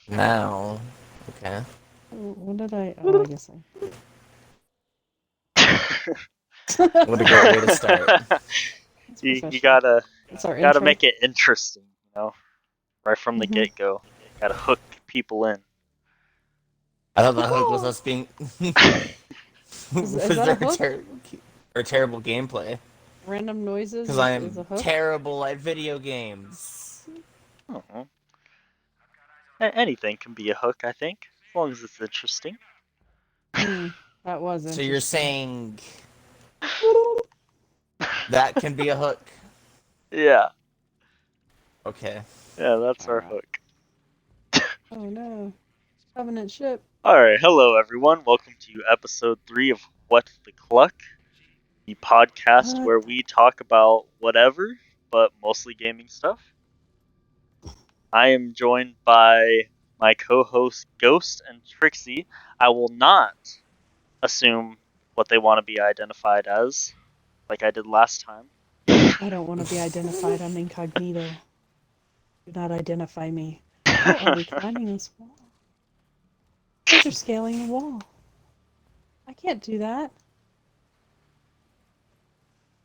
Now. Okay. What did I? Oh, I guess I. What a great way to start. It's You professional. gotta It's our gotta intro. make it interesting, right from the Mm-hmm. get go. Gotta hook people in. I I thought the hook was know. us being Is was that a there hook? or terrible gameplay. Random noises Because I is a am hook. terrible at video games. Hmm. Anything can be a hook, I think, as long as it's interesting. Hmm. That was So you're interesting. saying that can be a hook? Yeah, Okay. yeah, that's All our right. hook. Oh no. Covenant ship. Alright, hello everyone. Welcome to episode 3 of What the Cluck, the podcast What? where we talk about whatever, but mostly gaming stuff. I am joined by my co hosts Ghost and Trixie. I will not assume what they want to be identified as, like I did last time. I don't want to be identified. I'm incognito. Do not identify me. How are we climbing this wall? Kids are scaling the wall. I can't do that.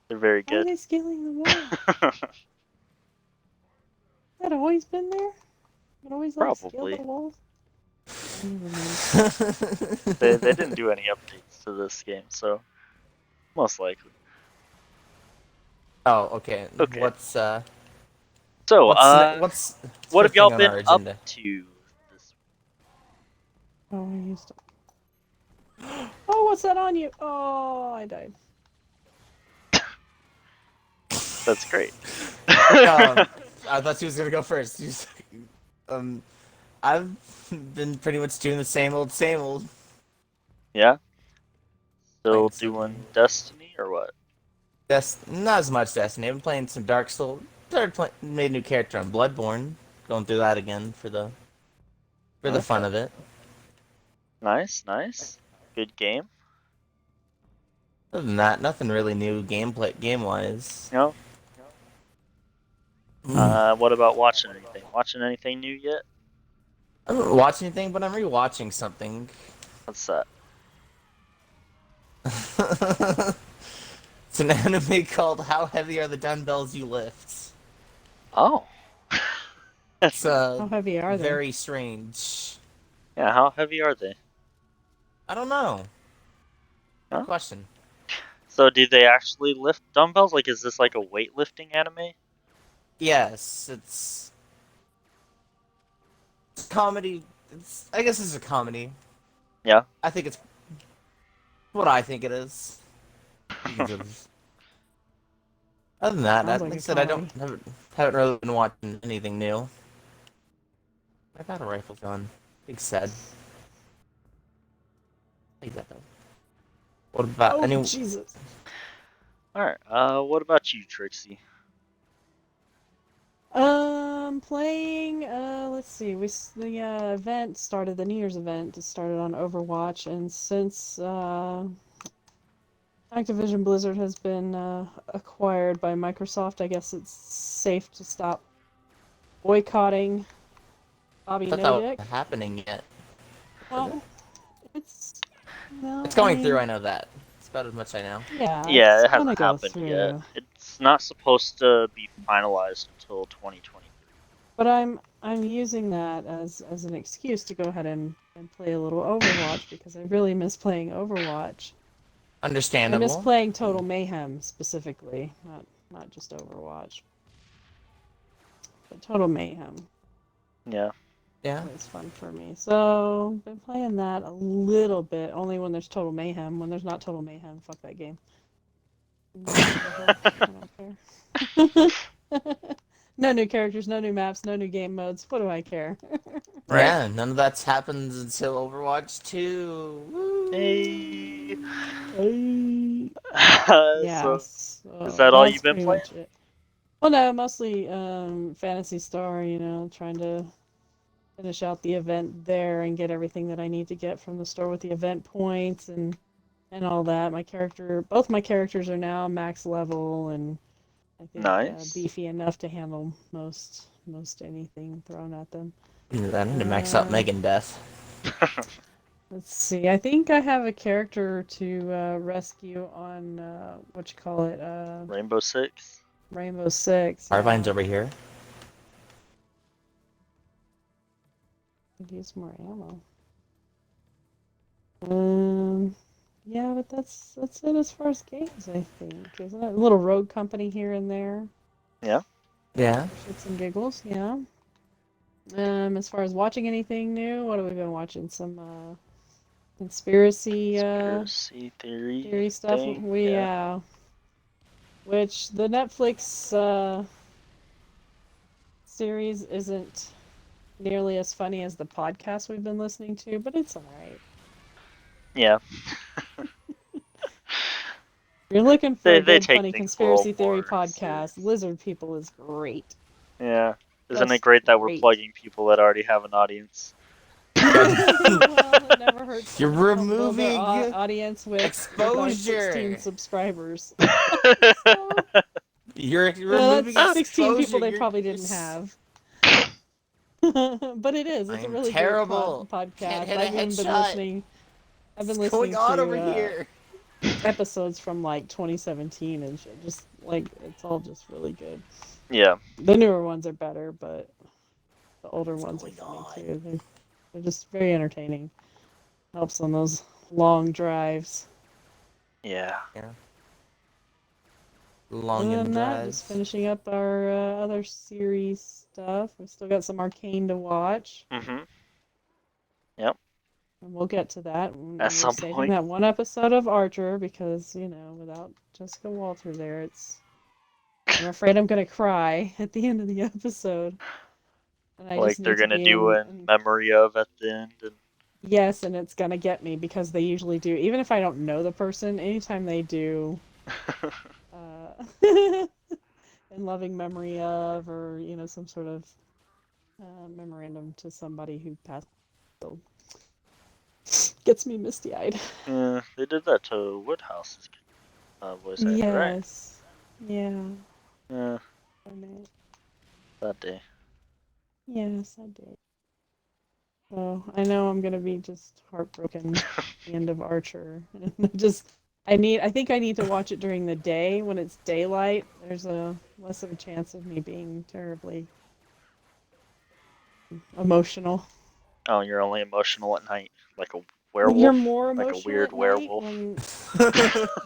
They're very Why are good. they scaling the wall? That always been there? It always like scale the Probably. walls? I never noticed. They didn't do any updates to this game, so most likely. Oh, okay. Okay. What's So, what's what have first y'all thing on been our up agenda? to this Oh, I used to. Oh, what's that on you? Oh, I died. That's great. I thought she was gonna go first. Um, I've been pretty much doing the same old, Yeah? Still playing some doing Destiny or what? Not as much Destiny. I've been playing some Dark Souls. Made a new character on Bloodborne. Going through that again for the fun Okay. of it. Nice, nice. Good game. Other than that, nothing really new game wise. No? I What about watching anything? Watching anything new yet? don't watch anything, but I'm rewatching something. What's that? It's an anime called How Heavy Are the Dumbbells You Lift? Oh. It's How heavy are they? very strange. Yeah, how heavy are they? I don't know. Good Huh? question. So do they actually lift dumbbells? Like, is this like a weightlifting anime? Yes, it's comedy. I guess it's a comedy. Yeah. I think it's what I think it is. You can just, other than that, Sounds like like I a said, I comedy. haven't really been watching anything new. My battle rifle's gone. Big sad. Like that though. What about Oh, any? Jesus. Alright, what about you, Trixie? Playing, let's see, the event started, the New Year's event started on Overwatch, and since, Activision Blizzard has been, acquired by Microsoft, I guess it's safe to stop boycotting Bobby I thought that Nodick. was happening yet. Is it? Well, it's, no, It's I going through. mean, I know that. It's about as much I know. yeah, Yeah, it's it gonna hasn't go happened yet. through. It's not supposed to be finalized until 2023. But I'm using that as an excuse to go ahead and play a little Overwatch because I really miss playing Overwatch. I miss Understandable. playing Total Mayhem specifically, not just Overwatch, but Total Mayhem Yeah. Yeah. is fun for me. So been playing that a little bit, only when there's Total Mayhem. When there's not Total Mayhem, fuck that game. Whatever, I don't care. No new characters, no new maps, no new game modes. What do I care? Right. Yeah, none of that's happened until Overwatch 2. Hey. Woo! Yeah, So, is so that all that's you've been pretty playing? much it. Well, no, mostly Fantasy Star, trying to finish out the event there and get everything that I need to get from the store with the event points and all that. Both my characters are now max level and I think Nice. beefy enough to handle most anything thrown at them. I need to max out Megan Death. Let's see. I think I have a character to rescue on what you call it, Rainbow Six. Rainbow Six. Carbine's Yeah. over here. Could use more ammo. Yeah, but that's it as far as games, I think, isn't it? A little rogue company here and there. Yeah. Yeah. Shits and giggles, yeah. As far as watching anything new, what have we been watching? Some conspiracy theory stuff. thing. We Yeah. which the Netflix series isn't nearly as funny as the podcast we've been listening to, but it's alright. Yeah. If you're looking for a They good, take funny things a little conspiracy theory more podcast, serious. Lizard People is great. Yeah. Isn't it Just great that we're great. plugging people that already have an audience? Well, it never hurts You're to, you know, build our removing audience with our 16 exposure. subscribers. So, You're yeah, removing that's 16 exposure. people they You're probably didn't have. But it is. It's a I'm really great terrible. Can't podcast. hit a I've even been headshot. listening. I've been What's going listening on to over here? episodes from like 2017 and shit. Just like it's all just really good. Yeah. The newer ones are better, but the older What's ones are going funny on? too. They're just very entertaining. Helps on those long drives. Yeah. Yeah. Long Other and than that, just drives. finishing up our other series stuff. We've still got some Arcane to watch, Mhm. Yep. and we'll get to that. At We're some saving point. that one episode of Archer because, you know, without Jessica Walter there, I'm afraid I'm gonna cry at the end of the episode. And I Like just they're need to gonna be do in memory of at the end. And... yes, and it's gonna get me because they usually do. Even if I don't know the person, anytime they do in loving memory of, or you know, some sort of memorandum to somebody who passed, so gets me misty-eyed. Yeah, they did that to Woodhouse's voice actor, right? Yes, yeah, Yeah, darn it. that day. Yes, I did. So I know I'm gonna be just heartbroken at the end of Archer. Just I think I need to watch it during the day when it's daylight. There's a less of a chance of me being terribly emotional. Oh, you're only emotional at night, like a You're werewolf, more like a emotional weird at night werewolf.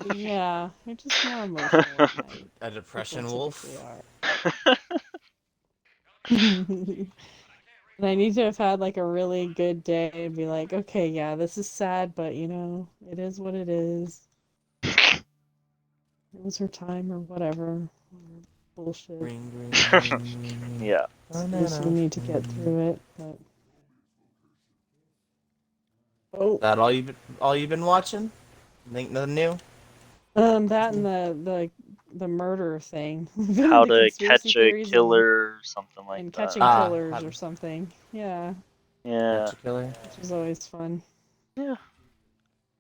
when yeah, you're just more emotional at night. A People depression typically wolf. are. And I need to have had like a really good day and be like, okay, yeah, this is sad, but you know, it is what it is. It was her time or whatever. Bullshit. Green, green, green, green, green. Yeah. I just need to get through it. But oh, That all you've been watching? Think nothing new? that and the murder thing. Been How into to conspiracy catch a theories killer, something like and that. catching Ah, killers how or to something. Yeah, Yeah. catch a killer. which is always fun. Yeah.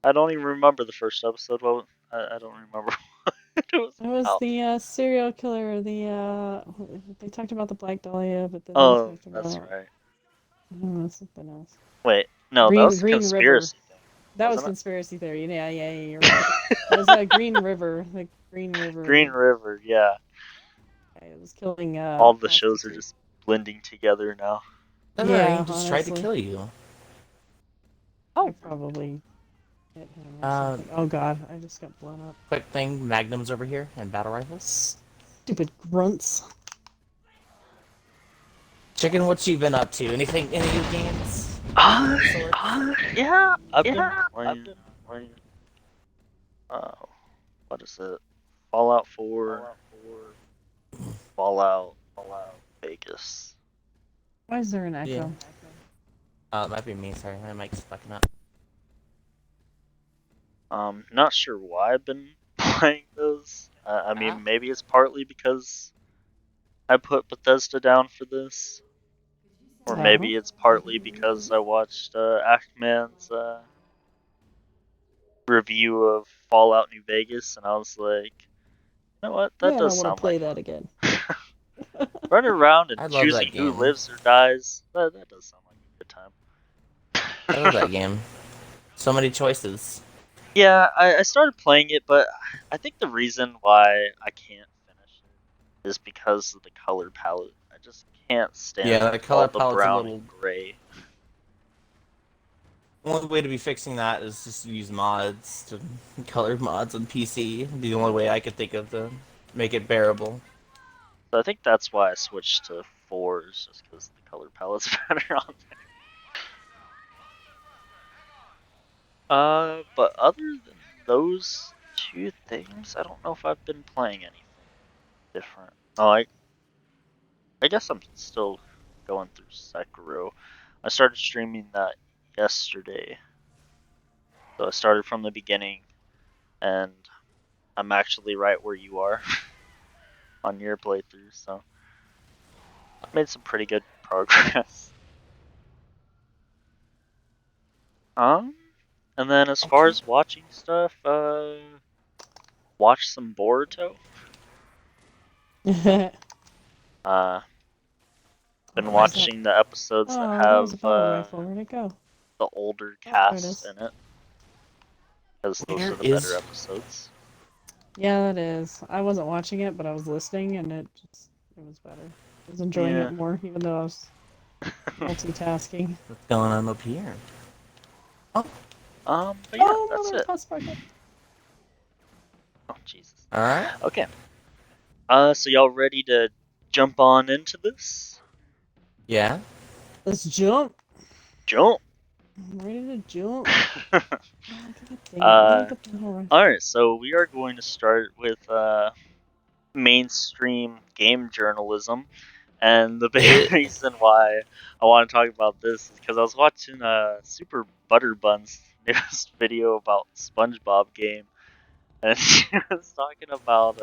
I don't even remember the first episode. Well, I don't remember what it was It was about. the serial killer. They talked about the Black Dahlia, but then they Oh, talked that's about right. something else. Wait, no, that was a Green River. conspiracy thing, That was wasn't it? conspiracy theory. Yeah, you're right. It was Green River. The Green Green River. River, yeah. It was killing All the shows are prostitutes. just blending together now. The Yeah, Marine just tried to honestly, kill you. I Oh, probably hit him or Uh, something. Oh God, I just got blown up. quick thing, magnums over here and battle rifles. Stupid grunts. Chicken, what you been up to? Anything? Any new games? uh, Sorts? yeah. I've been playing. Uh, what is it? Fallout 4, Fallout Vegas. Why is there an Yeah. echo? It might be me. Sorry, my mic's fucking up. Not sure why I've been playing those. I mean, maybe it's partly because I put Bethesda down for this, or maybe it's partly because I watched Ackman's review of Fallout New Vegas, and I was like, you know what? That Yeah, and I does want to sound like play that fun. again. Running around and I love choosing that who game. lives or dies. That does sound like a good time. I love that game. So many choices. Yeah, I started playing it, but I think the reason why I can't finish it is because of the color palette. I just can't stand Yeah, the all color the palette's a brown little. and gray. Only way to be fixing that is just use mods, to color mods on PC. It'd be the only way I could think of to make it bearable. So I think that's why I switched to 4s, just because the color palette's better on there. But other than those two things, I don't know if I've been playing anything different. Oh, I guess I'm still going through Sekiro. I started streaming that yesterday. So I started from the beginning, and I'm actually right where you are on your playthrough, so made some pretty good progress. Um, and then as far Okay. as watching stuff, watch some Boruto. Uh, been Where's that? watching the episodes that Oh, that have was a power rifle. Where'd it go? the older Oh, there it cast is. in it, because those Where are the better is? episodes. Yeah, that is. I wasn't watching it, but I was listening, and it was better. I was enjoying Yeah. it more, even though I was multitasking. What's going on up here? Oh, But yeah, Oh no, that's there's it. hot sparkle. Oh Jesus. all right. Okay. So y'all ready to jump on into this? Yeah. Let's jump. Jump. I'm ready to jump. Oh, God dang it. Let me put the power rifle. Alright, so we are going to start with mainstream game journalism. And the big reason why I want to talk about this is because I was watching Super Butterbun's newest video about SpongeBob game, and she was talking about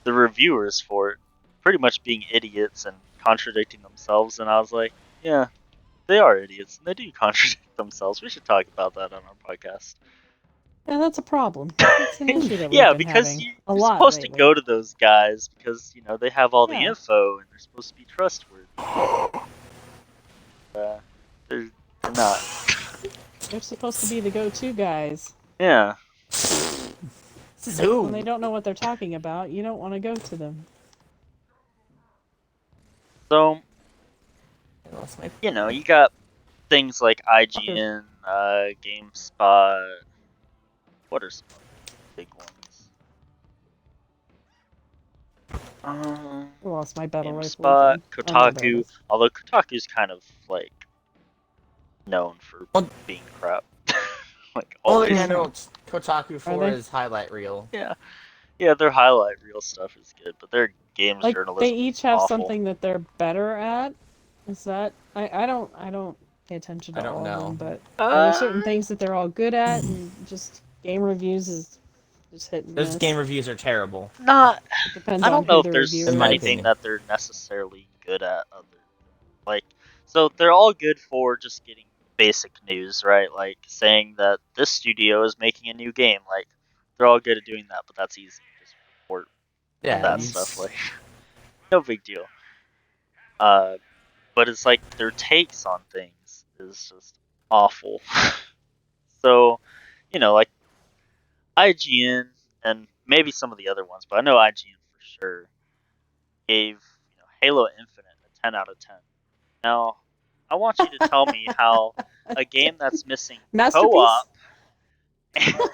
the reviewers for it pretty much being idiots and contradicting themselves, and I was like, yeah, they are idiots, and they do contradict themselves. We should talk about that on our podcast. Yeah, that's a problem. That's an issue that we've Yeah, been because having a you're lot supposed to lately. go to those guys because, you know, they have all the Yeah. info and they're supposed to be trustworthy. They're not. They're supposed to be the go-to guys. Yeah. When they Zoom. don't know what they're talking about, you don't want to go to them. So, I lost my. you know, you got things like IGN, GameSpot. What are some big ones? I lost my battle rifle GameSpot, again. Oh no, there it Kotaku. is. Although Kotaku's kind of like known for Well, being crap, like only thing always. I know Kotaku Are for they? is highlight reel. Yeah, yeah, their highlight reel stuff is good, but their games Like they journalism is each have awful. something that they're better at. Is that I don't pay attention I to don't all of them, know. but are there Uh, certain things that they're all good at, and just game reviews is just hit and Those miss? game reviews are terrible, not. It depends I on don't know who if the in there's reviewer my is. anything opinion. that they're necessarily good at. Like, so they're all good for just getting basic news, right? Like saying that this studio is making a new game. Like, they're all good at doing that, but that's easy. Just report Yeah, that Yeah. stuff. Like, no big deal. Uh, but it's like their takes on things is just awful. So, you know, like IGN and maybe some of the other ones, but I know IGN for sure gave Halo Infinite a 10 out of 10. Now, I want you to tell me how a game that's missing Masterpiece. co-op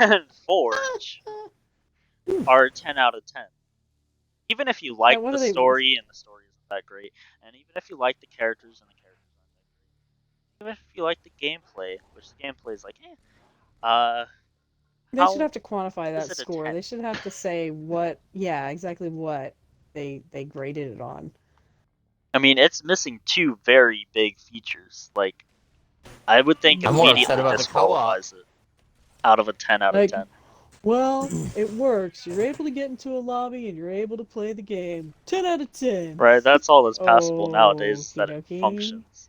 and Forge are 10 out of 10. Even if you like And what the are they? story and the story isn't that great, and even if you like the characters and the characters aren't that great, even if you like the gameplay, which the gameplay is like, They should how have to quantify is that it a score. 10? They should have to say what, yeah, exactly what they graded it on. I mean, it's missing two very big features. Like, I would think I'm more upset immediately about the Yeah. co-op. disqualifies it out of a 10 out of Like, 10. well, it works. You're able to get into a lobby and you're able to play the game. 10 out of 10. Right? That's all that's passable nowadays is Okie that it dokie. functions.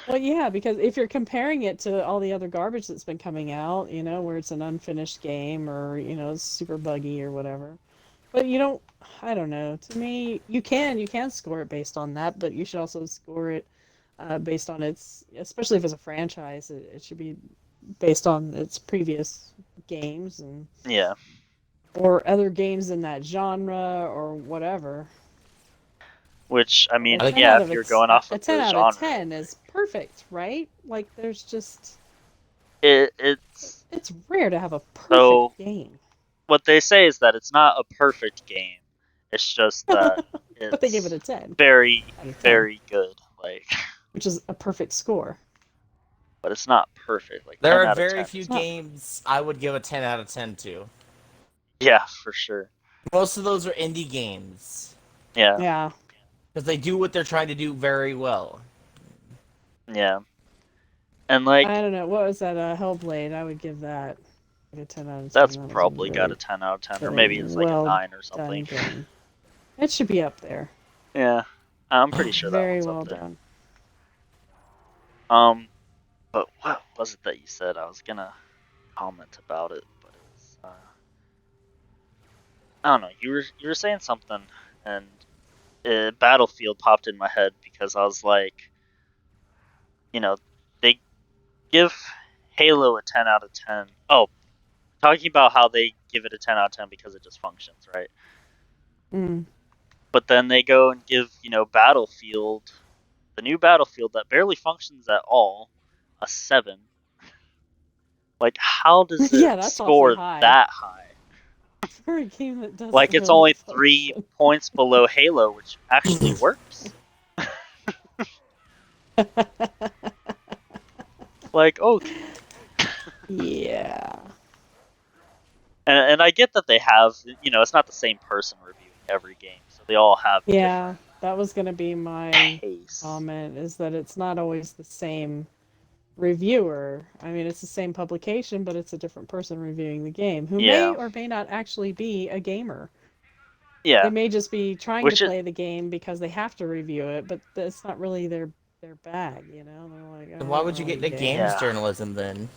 Well, yeah, because if you're comparing it to all the other garbage that's been coming out, where it's an unfinished game or, it's super buggy or whatever, But you don't. I don't know. To me, you can score it based on that, but you should also score it based on its, especially if it's a franchise, it should be based on its previous games and Yeah. or other games in that genre or whatever. Which, I A mean, I like 10 yeah, out if of a you're going off a of 10 the out of genre, 10 is perfect, right? Like there's just it's it's rare to have a so perfect game. what they say is that it's not a perfect game. It's just that But they gave it it's a 10 very, out of 10, very good. Like, which is a perfect score. but it's not perfect. Like There 10 are out of very 10 few is It's not. games I would give a 10 out of 10 to. yeah, for sure. Most of those are indie games Yeah, Yeah. because they do what they're trying to do very well. yeah, and like I don't know. What was that? Hellblade. I would give that like a 10 out of 10. that's That was a probably got a really, 10 out of 10, or really maybe it's like a well 9 or done something. game. It should be up there. Yeah, I'm pretty sure that Very one's up well there. done. Um, but what was it that you said? I was gonna comment about it, but it was I don't know. You were saying something, and Battlefield popped in my head because I was like, you know, they give Halo a 10 out of 10. Oh, talking about how they give it a 10 out of 10 because it just functions, right? Mm. But then they go and give, Battlefield, the new Battlefield that barely functions at all, a 7. Like, how does it Yeah, that's awfully score high that high? for a game that Like, doesn't it's really only 3 function. points below Halo, which actually works. Like, okay. Yeah. And I get that they have, it's not the same person reviewing every game, so they all have Yeah, different that was going to be my pace. comment, is that it's not always the same reviewer. I mean, it's the same publication, but it's a different person reviewing the game who may Yeah, or may not actually be a gamer. They yeah. may just be trying to Which it play the game because they have to review it, but it's not really their bag, you know? They're like, Then oh, I why don't would you really get into game. games yeah, journalism then?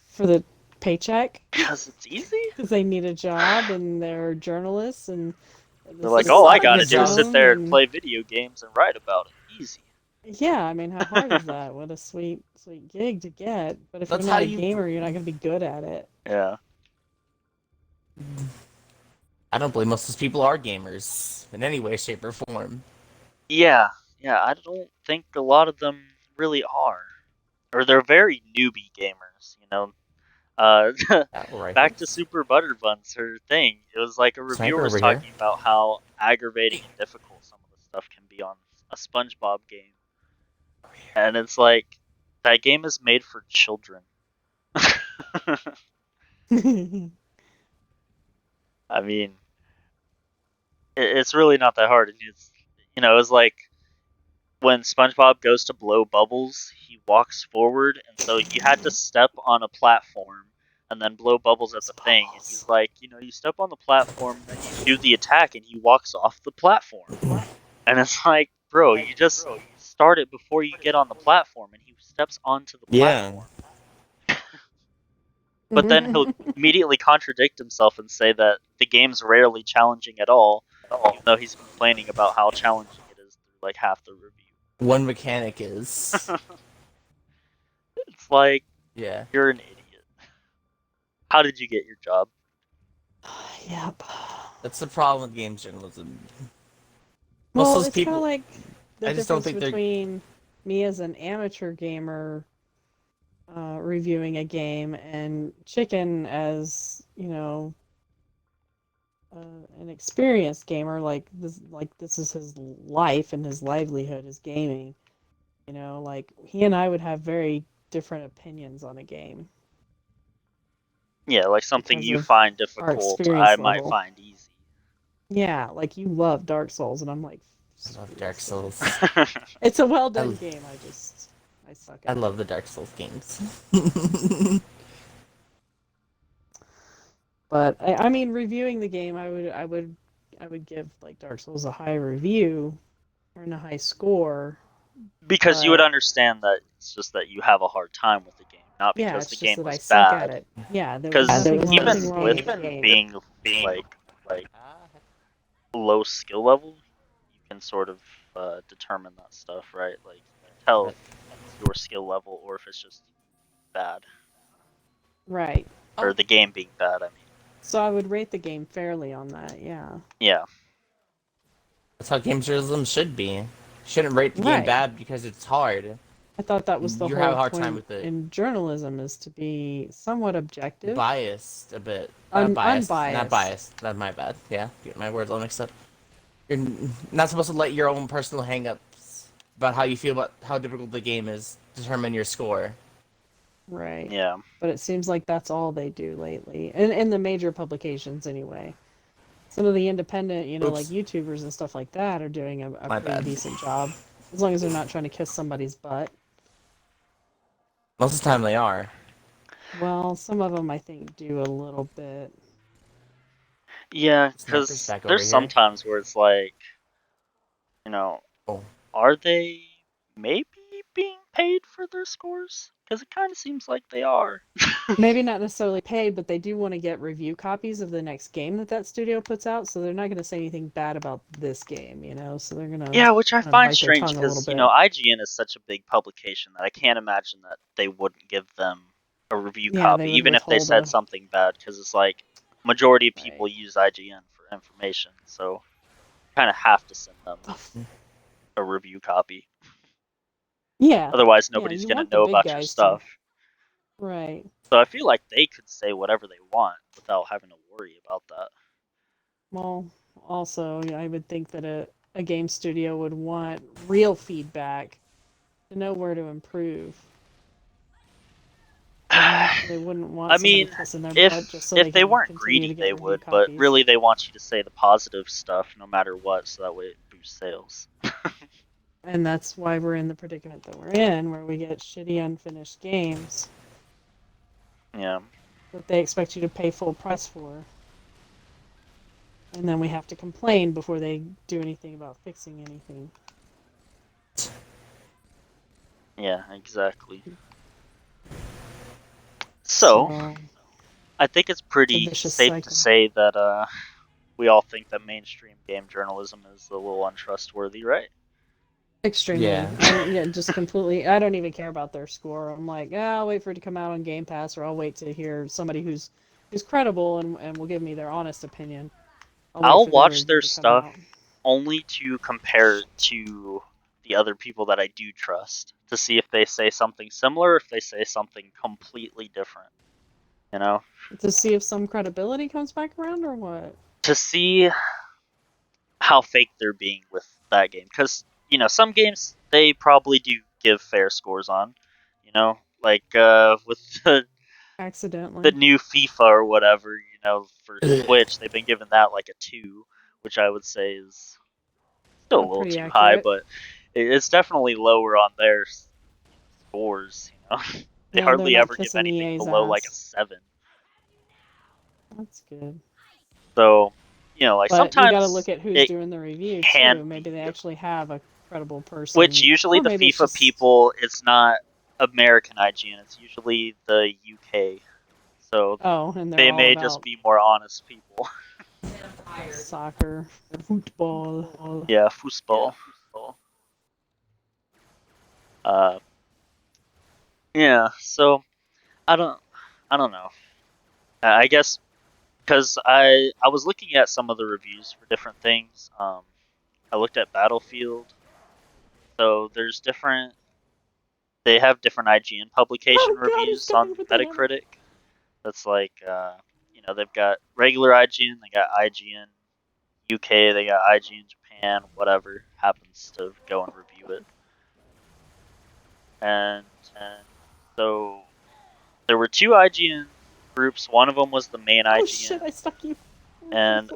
For the paycheck, because it's easy. because they need a job and they're journalists and They're this like, It's all is I not like set gotta a in do is job. sit stone. there and And play video games and write about it. Easy. yeah, I mean, how hard is that? What a sweet gig to get. But if you're That's how not a you. gamer, you're not going to be good at it. Yeah, I don't believe most of those people are gamers in any way, shape, or form. yeah, yeah. I don't think a lot of them really are, or they're very newbie gamers. Uh, Battle back to rifles. Super Butterbun's her thing. It was like a reviewer Sniper was over here. talking about how aggravating and difficult some of the stuff can be on a SpongeBob game, Over here. and it's like that game is made for children. I mean, it's really not that hard. It's like when SpongeBob goes to blow bubbles, he walks forward, and so you had to step on a platform and then blow bubbles at Those the thing. And bubbles. he's like, you step on the platform, and then you do the attack, and he walks off the platform. And it's like, bro, you just start it before you get on the platform, and he steps onto the Yeah. platform. But then he'll immediately contradict himself and say that the game's rarely challenging at all, even though he's complaining about how challenging it is through like half the review. One mechanic is. It's like, Yeah. you're an idiot. How did you get your job? Yep. That's the problem with games journalism. Most of Well, those it's kind of people. like the I just don't difference think they're. between me as an amateur gamer reviewing a game and Chicken as, an experienced gamer. Like this is his life and his livelihood is gaming. Like he and I would have very different opinions on a game Yeah, like something because you of find our difficult, I experience might level. find easy. Yeah, like you love Dark Souls, and I'm like, I love screw Dark this game. Souls. It's a well I, done game. I suck I at it. love the Dark Souls games. But I mean, reviewing the game, I would give like Dark Souls a high review or a high score. Because you would But understand that it's just that you have a hard time with the game, not yeah, because it's the just game that I was suck at bad. it. Yeah, there was Because nothing even wrong with with the game. being like like low skill level, you can sort of determine that stuff, right? Like you can tell if it's your skill level or if it's just bad, Right. or the game being bad. I mean, So I would rate the game fairly on that, yeah. yeah, That's how game journalism should be. You shouldn't rate the game Right. bad because it's hard. I thought that was the You have whole a hard time point with it. in journalism is to be somewhat objective, Biased a bit. Biased. Not unbiased. biased. That's my bad. Yeah, get my words all mixed up. You're not supposed to let your own personal hang-ups about how you feel about how difficult the game is determine your score. Right. yeah. But it seems like that's all they do lately. And in the major publications anyway. Some of the independent, like Oops, YouTubers and stuff like that are doing a my pretty bad. decent job. As long as they're not trying to kiss somebody's butt. Most of the time they are. Well, some of them I think do a little bit. Yeah, Snipers because back over there's here. sometimes where it's like, you know, Oh, are they maybe being paid for their scores? Because it kind of seems like they are. Maybe not necessarily paid, but they do want to get review copies of the next game that studio puts out, so they're not going to say anything bad about this game, So they're going to Yeah, which I kind of find bite their strange tongue a little because, bit. IGN is such a big publication that I can't imagine that they wouldn't give them a review Yeah, they copy, would even if they withhold said a something bad, because it's like, majority of people right. use IGN for information, so you kind of have to send them a review copy. Yeah, Otherwise, yeah, nobody's you going to want the know big about your guys to. stuff. Right. So I feel like they could say whatever they want without having to worry about that. Well, also, I would think that a game studio would want real feedback to know where to improve. They wouldn't want I somebody mean, kissing their butt just if so if they they can weren't continue to greedy, get they review would, but copies. really they want you to say the positive stuff no matter what, so that way it boosts sales. And that's why we're in the predicament that we're in, where we get shitty unfinished games Yeah. that they expect you to pay full price for. And then we have to complain before they do anything about fixing anything. Yeah, exactly. So, So I think it's it's a pretty vicious safe to cycle. say that we all think that mainstream game journalism is a little untrustworthy, right? Extremely. yeah. Yeah, just completely. I don't even care about their score. I'm like, I'll wait for it to come out on Game Pass, or I'll wait to hear somebody who's credible and will give me their honest opinion. I'll wait I'll for their watch review their to come stuff out. only to compare it to the other people that I do trust to see if they say something similar, or if they say something completely different. You know, To see if some credibility comes back around or what. to see how fake they're being with that game, because some games they probably do give fair scores on. Like with the Accidentally. new FIFA or whatever. For Switch, they've been given that like a 2, which I would say is still a little Pretty too high, accurate. but it's definitely lower on their scores. They Yeah, they're hardly not ever give kissing anything EA's below like a ass. 7. That's good. So, like But you got to look sometimes at who's it doing the review can too. Maybe be, they actually have a credible which person, usually or the maybe it's FIFA just people, it's not American IGN, it's usually the UK. So and they're they all may just about be more honest people. soccer, football. Yeah, football. Uh, yeah. So I don't, I don't know. I guess because I was looking at some of the reviews for different things. I looked at Battlefield. So there's different. They have different IGN publication Oh God, he's reviews coming on with the hammer. Metacritic. That's like, they've got regular IGN, they got IGN UK, they got IGN Japan, whatever happens to go and review it. And so there were two IGN groups. One of them was the main Oh IGN, shit! I stuck you. and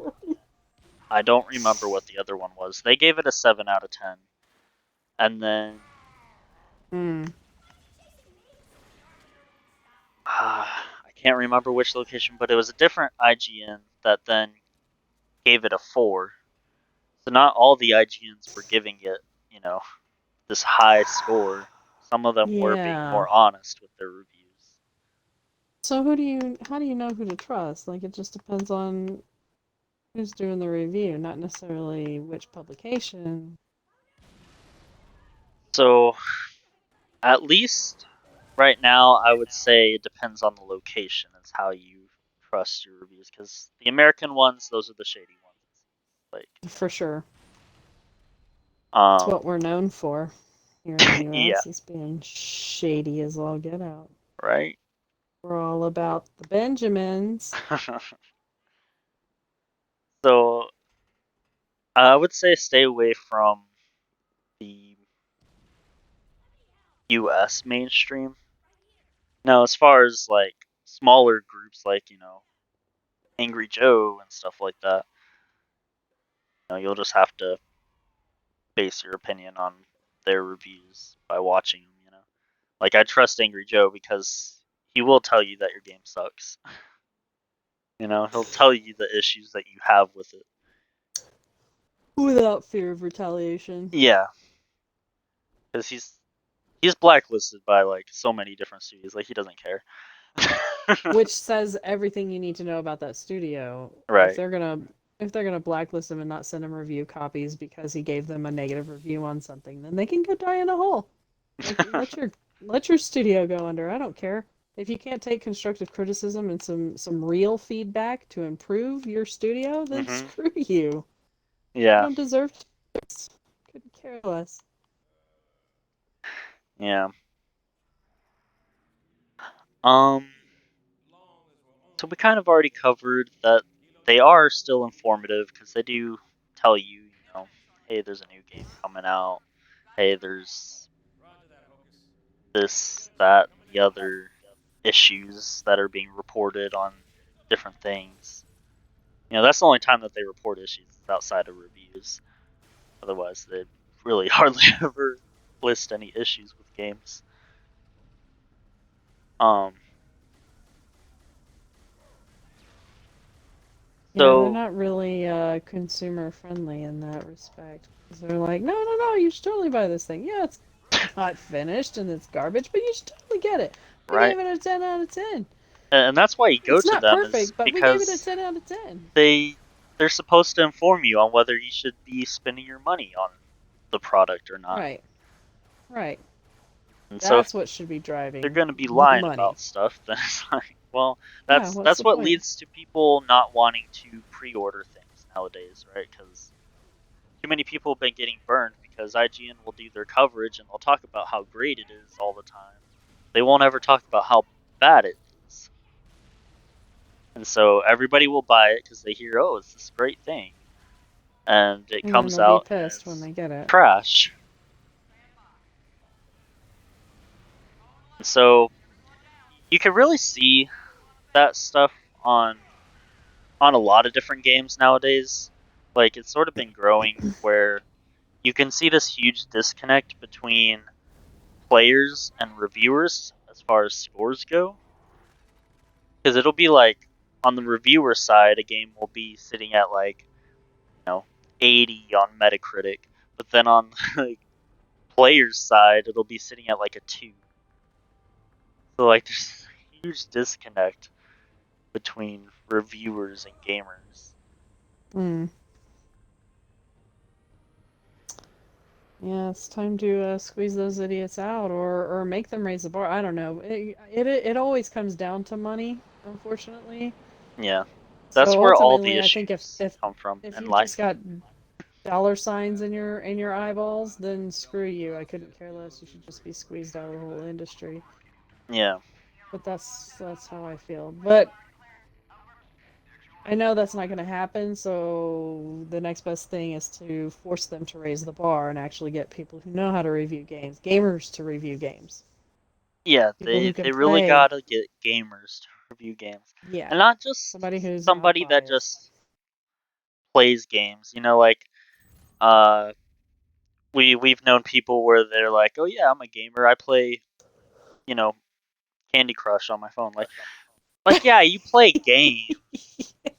I don't remember what the other one was. They gave it a 7 out of 10. And then Hmm. I can't remember which location, but it was a different IGN that then gave it a 4. So not all the IGNs were giving it, this high score. Some of them were being Yeah. more honest with their reviews. So how do you know who to trust? Like it just depends on Who's doing the review, not necessarily which publication. So, at least right now, I would say it depends on the location. It's how you trust your reviews. Because the American ones, those are the shady ones. Like, For sure. That's um, what we're known for here in the yeah, US, is being shady as all get out. right. We're all about the Benjamins. So, I would say stay away from the US mainstream. Now, as far as like smaller groups like, Angry Joe and stuff like that, you'll just have to base your opinion on their reviews by watching them. Like I trust Angry Joe because he will tell you that your game sucks. He'll tell you the issues that you have with it. Without fear of retaliation. Yeah, because he's blacklisted by like so many different studios. Like he doesn't care. Which says everything you need to know about that studio. Right. If they're gonna blacklist him and not send him review copies because he gave them a negative review on something, then they can go die in a hole. Like, let your studio go under. I don't care. If you can't take constructive criticism and some real feedback to improve your studio, then screw you. You Yeah. don't deserve to. Couldn't care less. Yeah. Um. So we kind of already covered that they are still informative because they do tell you, hey, there's a new game coming out. Hey, there's this, that, and the other issues that are being reported on different things. That's the only time that they report issues is outside of reviews. Otherwise, they really hardly ever list any issues with games. Um. Yeah, they're So, not really consumer friendly in that respect. 'Cause they're like, no, you should totally buy this thing. Yeah, it's not finished and it's garbage, but you should totally get it. We right, gave it a 10 out of 10. and that's why you go It's to not them is perfect, but we gave it a because 10 out of 10. they're supposed to inform you on whether you should be spending your money on the product or not. Right, right. And so if That's what should be they're driving going to be the lying money. about stuff, then it's like, well, Yeah, that's what's that's the what point? leads to people not wanting to pre-order things nowadays, right? Because too many people have been getting burned because IGN will do their coverage and they'll talk about how great it is all the time. They won't ever talk about how bad it is. And so everybody will buy it because they hear, oh, it's this great thing. And it And then comes they'll be out and pissed when it's they get it. trash. And so you can really see that stuff on a lot of different games nowadays. Like it's sort of been growing where you can see this huge disconnect between players and reviewers as far as scores go. Because it'll be like on the reviewer side, a game will be sitting at like, 80 on Metacritic, but then on like players side, it'll be sitting at like a 2. So like there's a huge disconnect between reviewers and gamers. Hmm. Yeah, it's time to squeeze those idiots out, or make them raise the bar. I don't know. It always comes down to money, unfortunately. Yeah. That's So where all the ultimately, I think issues come from if in you've just life. got dollar signs in your eyeballs, then screw you. I couldn't care less. You should just be squeezed out of the whole industry. Yeah. But that's how I feel. But I know that's not going to happen, so the next best thing is to force them to raise the bar and actually get people who know how to review games, gamers to review games. Yeah, People they who can they really play. gotta get gamers to review games. Yeah. And not just Somebody who's not somebody that biased. just plays games. Like uh we've known people where they're like, "Oh yeah, I'm a gamer. I play, you know, Candy Crush on my phone." Like yeah, you play games,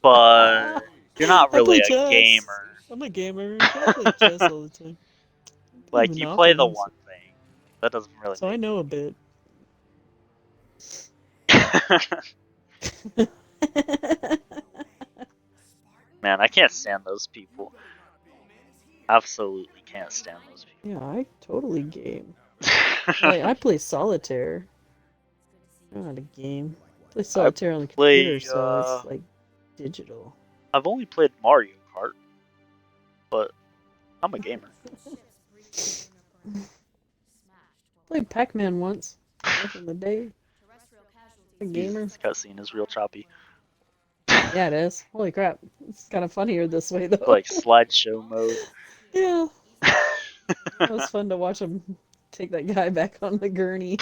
but you're not I really play a chess. gamer. I'm a gamer. I play chess all the time. I play Like you play the Monopoly, one thing. That doesn't really so I make know a bit. you. Man, I can't stand those people. Absolutely can't stand those Yeah, I totally game. people. Like I play solitaire. Not a game. I play I solitaire on the computer, play. so it's like digital. I've only played Mario Kart, but I'm a gamer. Played Pac-Man once, back in the day. A gamer. This cutscene is real choppy. Yeah, it is. Holy crap. It's kind of funnier this way, though. Like slideshow mode. Yeah. It was fun to watch him take that guy back on the gurney.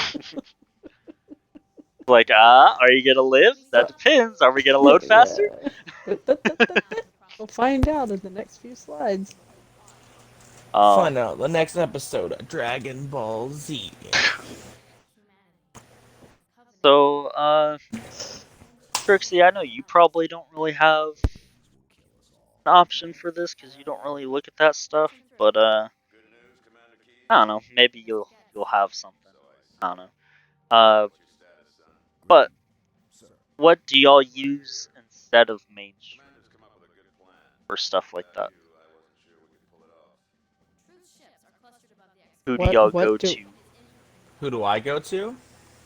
Like, are you gonna live? That depends. Are we gonna load faster? Yeah. We'll find out in the next few slides. Find out the next episode of Dragon Ball Z. So, Trixie, I know you probably don't really have an option for this because you don't really look at that stuff, but I don't know. Maybe you'll have something. I don't know. But what do y'all use instead of mainstream for stuff like that? Who do y'all go to? Who do I go to?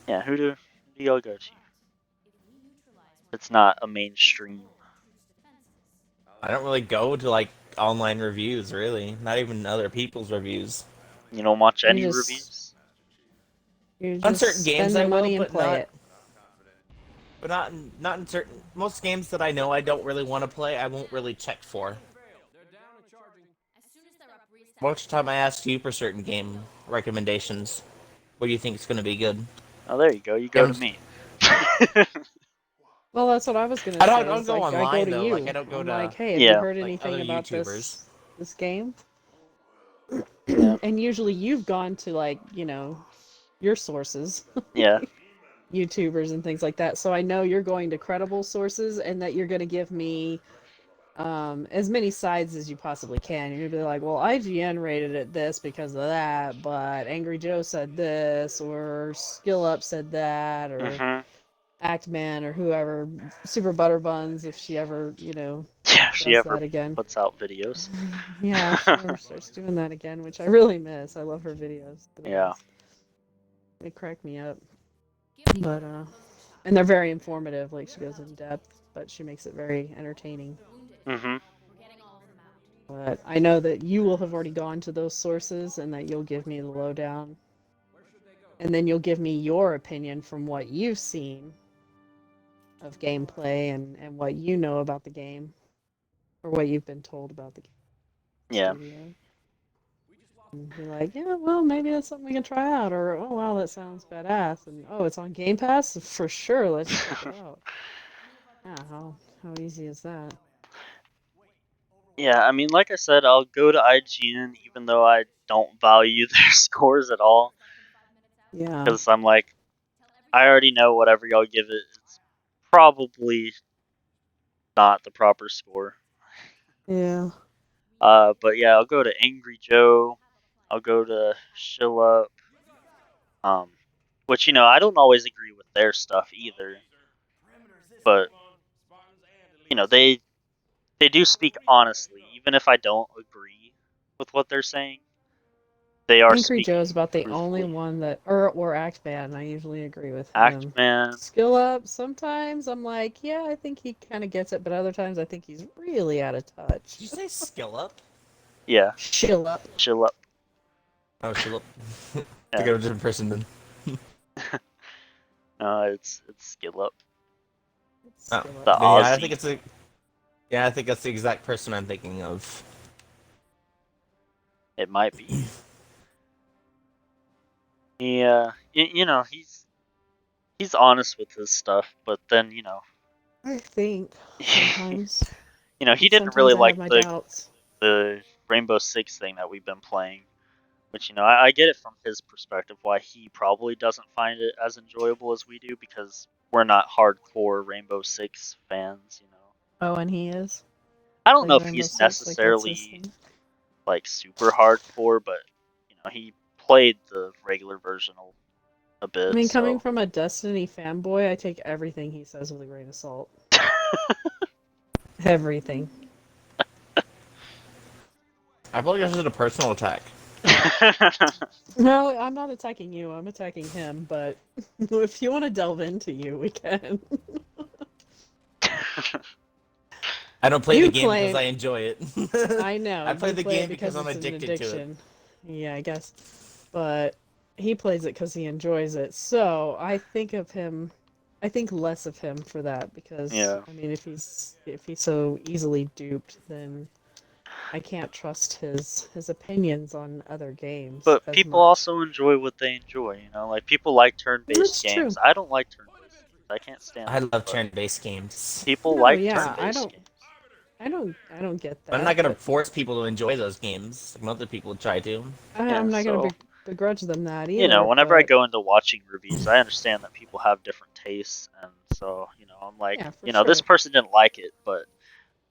Yeah, who do y'all go to? It's not a mainstream. I don't really go to like online reviews, really. Not even other people's reviews. You don't watch You any just- reviews? You On just certain games, spend I the will, money and but play not. it. But not in certain most games that I know I don't really want to play. I won't really check for. Most of the time, I ask you for certain game recommendations. What do you think is going to be good? Oh, there you go. You go to me. Well, that's what I was gonna I say. don't Is go like I go online to though. you. Like I don't go I'm to like, hey, have you Yeah. heard like anything other about YouTubers. this game? Yeah. And usually you've gone to like, your sources, Yeah. YouTubers and things like that. So I know you're going to credible sources and that you're going to give me as many sides as you possibly can. You're gonna be like, well, IGN rated it this because of that, but Angry Joe said this, or Skill Up said that, or Mhm. Actman, or whoever, Super Butterbuns, if she ever, Yeah. She does ever that again. puts out videos. Yeah, if she ever starts doing that again, which I really miss. I love her videos. Yeah. They crack me up. But and they're very informative. Like she goes in depth, but she makes it very entertaining. Mhm. But I know that you will have already gone to those sources and that you'll give me the lowdown. And then you'll give me your opinion from what you've seen of gameplay and what you know about the game. Or what you've been told about the Yeah. studio. And be like, yeah, well, maybe that's something we can try out. Or, oh, wow, that sounds badass. And, oh, it's on Game Pass? For sure, let's check it out. Yeah, how easy is that? Yeah. I mean, like I said, I'll go to IGN even though I don't value their scores at all Yeah. because I'm like, I already know whatever y'all give it, it's probably not the proper score. Yeah. But yeah, I'll go to Angry Joe. I'll go to Shill Up. Which I don't always agree with their stuff either. But they do speak honestly, even if I don't agree with what they're saying. They are Angry Joe's speaking about the only truthfully. one that, or Act Man, I usually agree with him. Actman, Skill Up, sometimes I'm like, yeah, I think he kind of gets it, but other times I think he's really out of touch. Did you say skill up? yeah, Chill Up. Chill Up. Oh, skill up. I Yeah. think I'm a different person then. No, it's Skill Up. Oh, Skill The Up. then yeah, I think Aussie. it's a. Yeah, I think that's the exact person I'm thinking of. It might be. Yeah, he's honest with his stuff, but then I think sometimes. he didn't Sometimes really I have like my the doubts. the Rainbow Six thing that we've been playing, which I get it from his perspective why he probably doesn't find it as enjoyable as we do because we're not hardcore Rainbow Six fans. Oh, and he is. I don't know Plays if Rainbow he's Six, like that's his necessarily thing. like super hardcore, but he played the regular version a I bit, mean, coming so from a Destiny fanboy, I take everything he says with a grain of salt. Everything. I feel like this is a personal attack. No, I'm not attacking you. I'm attacking him. But if you want to delve into you, we can. I don't play You the game because claim. I enjoy it. I know I play you the play it game because because I'm it's an addicted to it. addiction. Yeah, I guess. But he plays it because he enjoys it. So I think of him. I think less of him for that because Yeah. I mean, if he's so easily duped, then I can't trust his opinions on other games But as people much. also enjoy what they enjoy, you know? Like, people like turn-based That's true. games. I don't like turn-based games. I can't stand I them. love But turn-based games, people No, like yeah, turn-based games. I don't get but I'm that, not gonna but force people to enjoy those games. Like other people try to. Yeah, I'm not gonna so, begrudge them that you know, either. whenever I But go into watching reviews, I understand that people have different tastes, and so, you know, I'm like, yeah, for you know, this sure. person didn't like it, but,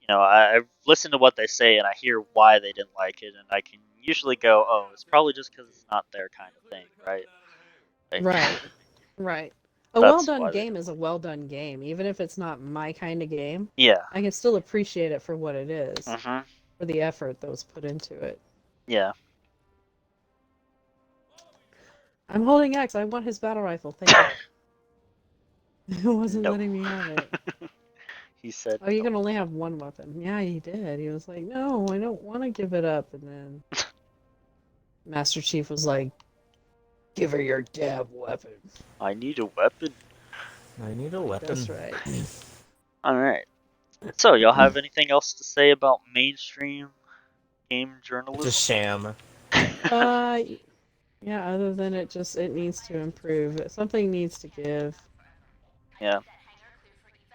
you know, I listen to what they say and I hear why they didn't like it, and I can usually go, oh, it's probably just because it's not their kind of thing, right? Like, Right, right. A well that's done why they game don't is a like well done game, even if it's not my kind of game. it. Yeah. I can still appreciate it for what it is, Mhm. for the effort that was put into it. Yeah. I'm holding X. I want his battle rifle. Thank you. It wasn't No. letting me have it. He said Oh, you no. can only have one weapon. Yeah, he did. He was like, no, I don't want to give it up. And then Master Chief was like, give her your damn weapon. I need a weapon. I need a Like, that's weapon. right. Alright. So, y'all have anything else to say about mainstream game It's a journalism? sham. Uh, yeah, other than it needs to improve. Something needs to give. Yeah.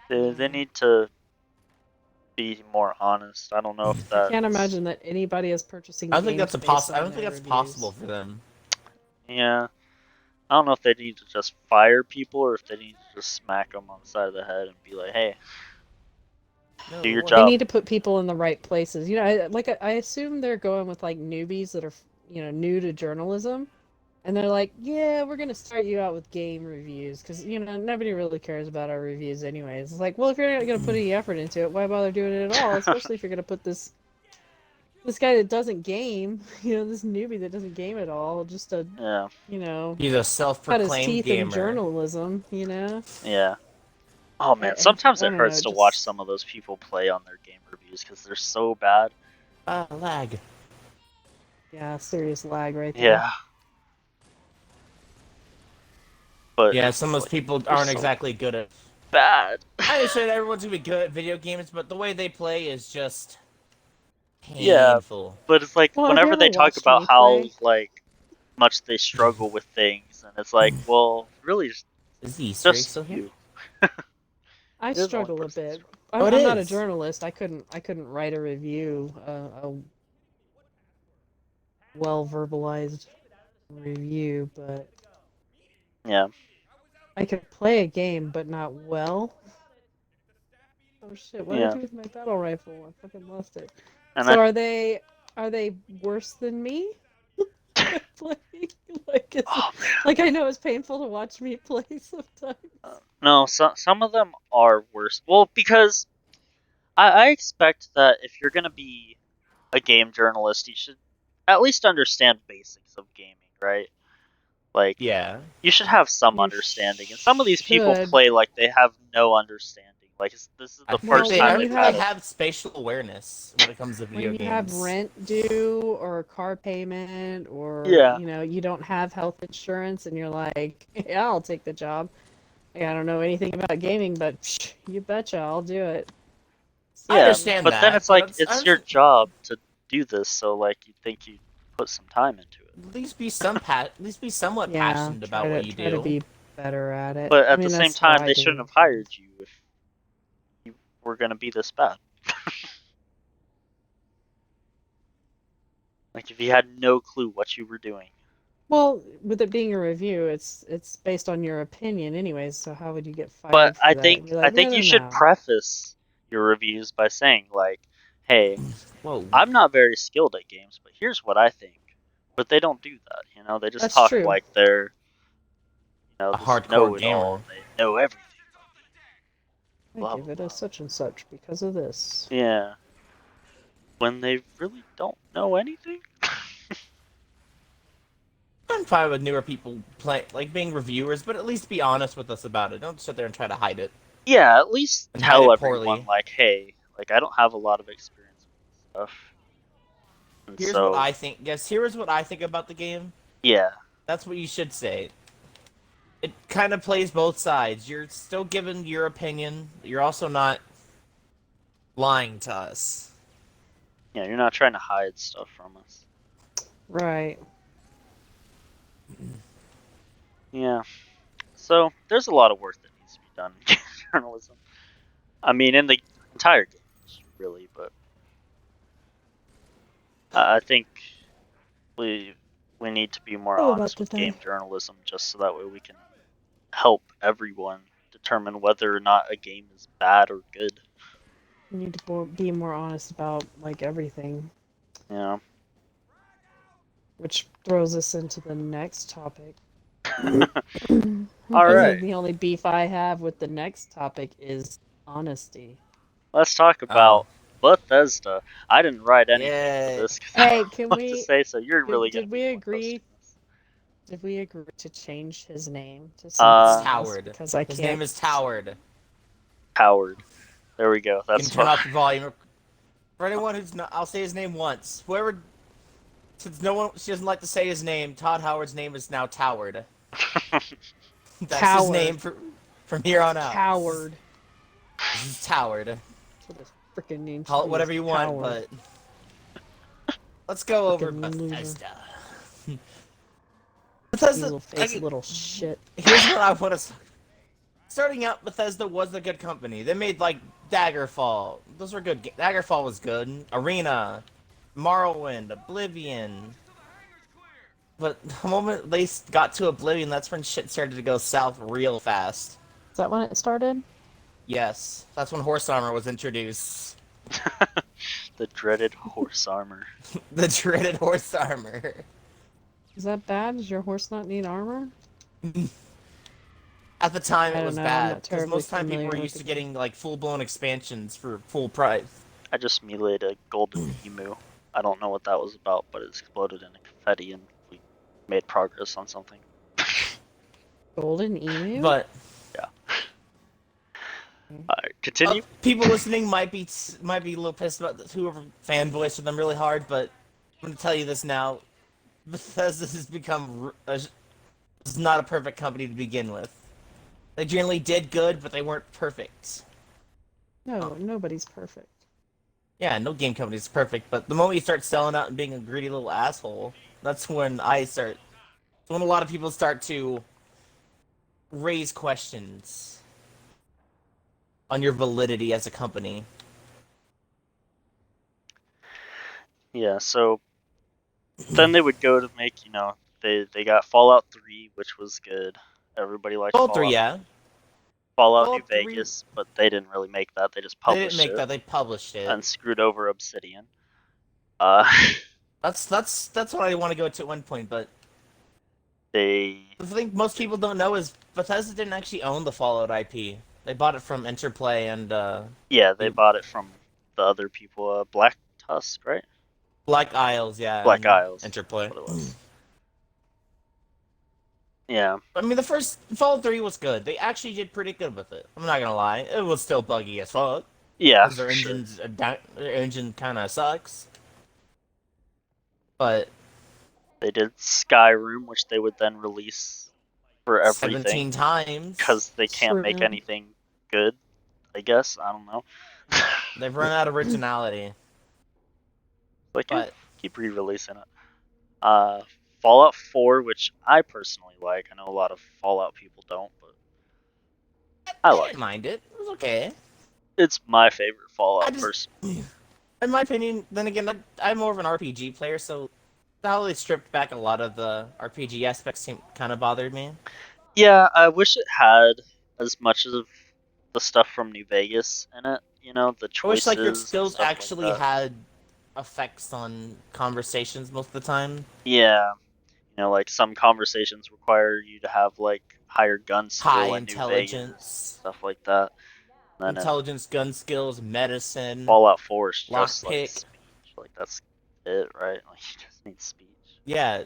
They Yeah. need to be more honest. I don't know if I can't that's. imagine that anybody is purchasing I don't think games that's a based I on don't think their that's possible reviews. for them. Yeah. I don't know if they need to just fire people or if they need to just smack them on the side of the head and be like, hey, do No, your what? They job. need to put people in the right places. You know, I assume they're going with like newbies that are, new to journalism. And they're like, yeah, we're going to start you out with game reviews because, nobody really cares about our reviews anyways. It's like, well, if you're not going to put any effort into it, why bother doing it at all? Especially if you're going to put this guy that doesn't game, this newbie that doesn't game at all, just to, Yeah. you know, He's a cut his self-proclaimed teeth in gamer. journalism. Yeah. Oh man, I sometimes it don't know, hurts to watch just, some of those people play on their game reviews because they're so bad. Lag. yeah, serious lag right there. Yeah. But Yeah, some it's of those like people they're aren't so exactly good at. bad. I understand everyone's gonna be good at video games, but the way they play is just Yeah, painful. but it's like Well, have you whenever ever they talk watched about me how play? like much they struggle with things, and it's like, well, really, Is the Easter egg just still here? you. I You're the only struggle a person that bit. struggles. Oh, it I'm not a is. journalist. I couldn't write a review, a well verbalized review, but Yeah, I could play a game, but not well. Oh shit! What did I yeah, do with my battle rifle? I fucking lost it. and So I are they worse than me? At playing? oh Like I know it's painful to watch me play sometimes. man, no, some of them are worse. Well, because I expect that if you're gonna be a game journalist, you should at least understand basics of gaming, right? Like, Yeah. you should have some You understanding. And some of these people should. play like they have no understanding. Like, this is I the think first Well, they. time I when don't you they've think they had have a. have spatial awareness when it comes to when video you have games. rent due or a car payment or Yeah, you don't have health insurance and you're like, yeah, I'll take the job. Like, I don't know anything about gaming, but you betcha I'll do it. I yeah. So understand But then that, it's but like, it's I it's your understand. job to do this, so, like, you'd think you'd put some time into it. At least be at least be somewhat yeah, passionate try about what to you try to do. be better at it. But I at the mean, same that's what time, I they shouldn't do. have hired you if you were gonna be this bad. Like, if you had no clue what you were doing. Well, with it being a review, it's based on your opinion anyways, so how would you get But fired I for that? think And be I like, no, think you no, should no. preface your reviews by saying, like, hey, Whoa. I'm not very skilled at games, but here's what I think. But they don't do that, you know. They just That's talk true. like they're, A this hardcore know-it-all gamer. and they know everything. I Blah give blah it a blah. such and such because of this. Yeah, when they really don't know anything. I'm fine with newer people being reviewers, but at least be honest with us about it. Don't sit there and try to hide it. Yeah, at least And hide tell it everyone, poorly. like, hey, like, I don't have a lot of experience with this stuff. And Here's what so, I think. Yes, here's what I think about the game. yeah. That's what you should say. It kind of plays both sides. You're still giving your opinion. You're also not lying to us. Yeah, you're not trying to hide stuff from us. Right. Yeah. So, there's a lot of work that needs to be done in journalism. I mean, in the entire game, really, but I think we need to be more Oh, about honest the with time. game journalism, just so that way we can help everyone determine whether or not a game is bad or good. We need to be more honest about like everything, Yeah. which throws us into the next topic. All I right. think the only beef I have with the next topic is honesty. Let's talk about Bethesda. I didn't write anything for Yeah. this because I Hey, don't know what to say, so you're really going to did be we the one agree? hosting this. Did we agree to change his name to It's something else? Howard. Because I His can't. name is Howard. Howard. There we go. You That's can turn what. off the volume. For anyone who's not, I'll say his name once. Whoever, since no one, she doesn't like to say his name. Todd Howard's name is now Toward. That's his Coward. name from here on out. Coward. This is Toward. That's what his freaking name Call should it be, whatever is you want, Coward. but let's go over Frickin' loser. Bethesda. You Bethesda. little face, little shit. Here's what I want to. Starting out, Bethesda was a good company. They made like Daggerfall. Those were good. Daggerfall was good. Arena, Morrowind, Oblivion. But the moment they got to Oblivion, that's when shit started to go south real fast. Is that when it started? Yes, that's when horse armor was introduced. The dreaded horse armor. The dreaded horse armor. Is that bad? Does your horse not need armor? At the time, I it don't was know, I'm bad not because terribly most time people familiar were with used the to game. getting like full-blown expansions for full price. I just meleeed a golden emu. I don't know what that was about, but it exploded into confetti and we made progress on something. Golden emu? But Yeah. Alright, continue. people listening might be a little pissed about this, whoever fanboys for them really hard, but I'm gonna tell you this now: Bethesda has become is not a perfect company to begin with. They generally did good, but they weren't perfect. No, nobody's perfect. Yeah, no game company is perfect, but the moment you start selling out and being a greedy little asshole, that's when That's when a lot of people start to raise questions on your validity as a company. Yeah, so then they would go to make, they got Fallout 3, which was good. Everybody liked Fallout Fallout. 3, yeah. Fallout New Fallout 3 Vegas, but they didn't really make that. They just They didn't published make it that, they published it. and screwed over Obsidian. Uh, That's what I want to go to at one point, but they the thing most people don't know is Bethesda didn't actually own the Fallout IP. They bought it from Interplay and they bought it from the other people, Black Tusk, right? Black Isles, yeah. Black Isles. Interplay. That's what it was. Yeah. I mean, the first Fallout 3 was good. They actually did pretty good with it. I'm not gonna lie. It was still buggy as fuck. Yeah. Because their engine kind of sucks. But they did Skyrim, which they would then release for everything 17 times. because they can't make anything good. I guess I don't know. They've run out of originality. Like But keep re-releasing it. Fallout 4, which I personally like. I know a lot of Fallout people don't, but I like didn't mind it. It was okay. It's my favorite Fallout personally. In my opinion, then again, I'm more of an RPG player, so how they stripped back a lot of the RPG aspects kind of bothered me. Yeah, I wish it had as much of the stuff from New Vegas in it. The choices. I wish your skills stuff actually like that. had effects on conversations most of the time. Yeah. Like some conversations require you to have like higher gun skill High and New intelligence. Vegas, stuff like that. Intelligence, gun skills, medicine. Fallout 4 is just lockpick. like speech. Like that's it, right? Like you just need speech. Yeah,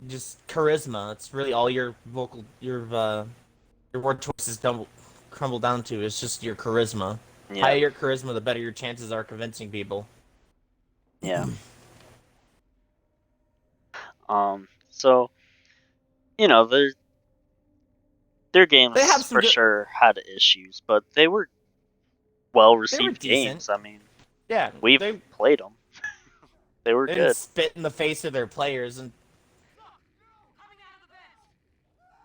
just charisma. It's really all your word choices crumble down to. It's just your charisma. Yeah. Higher your charisma, the better your chances are convincing people. Yeah. So their They have games some for good. sure had issues, but they were well They were received decent. games. I mean, Yeah, we've they played them. They were didn't good. spit in the face of their players and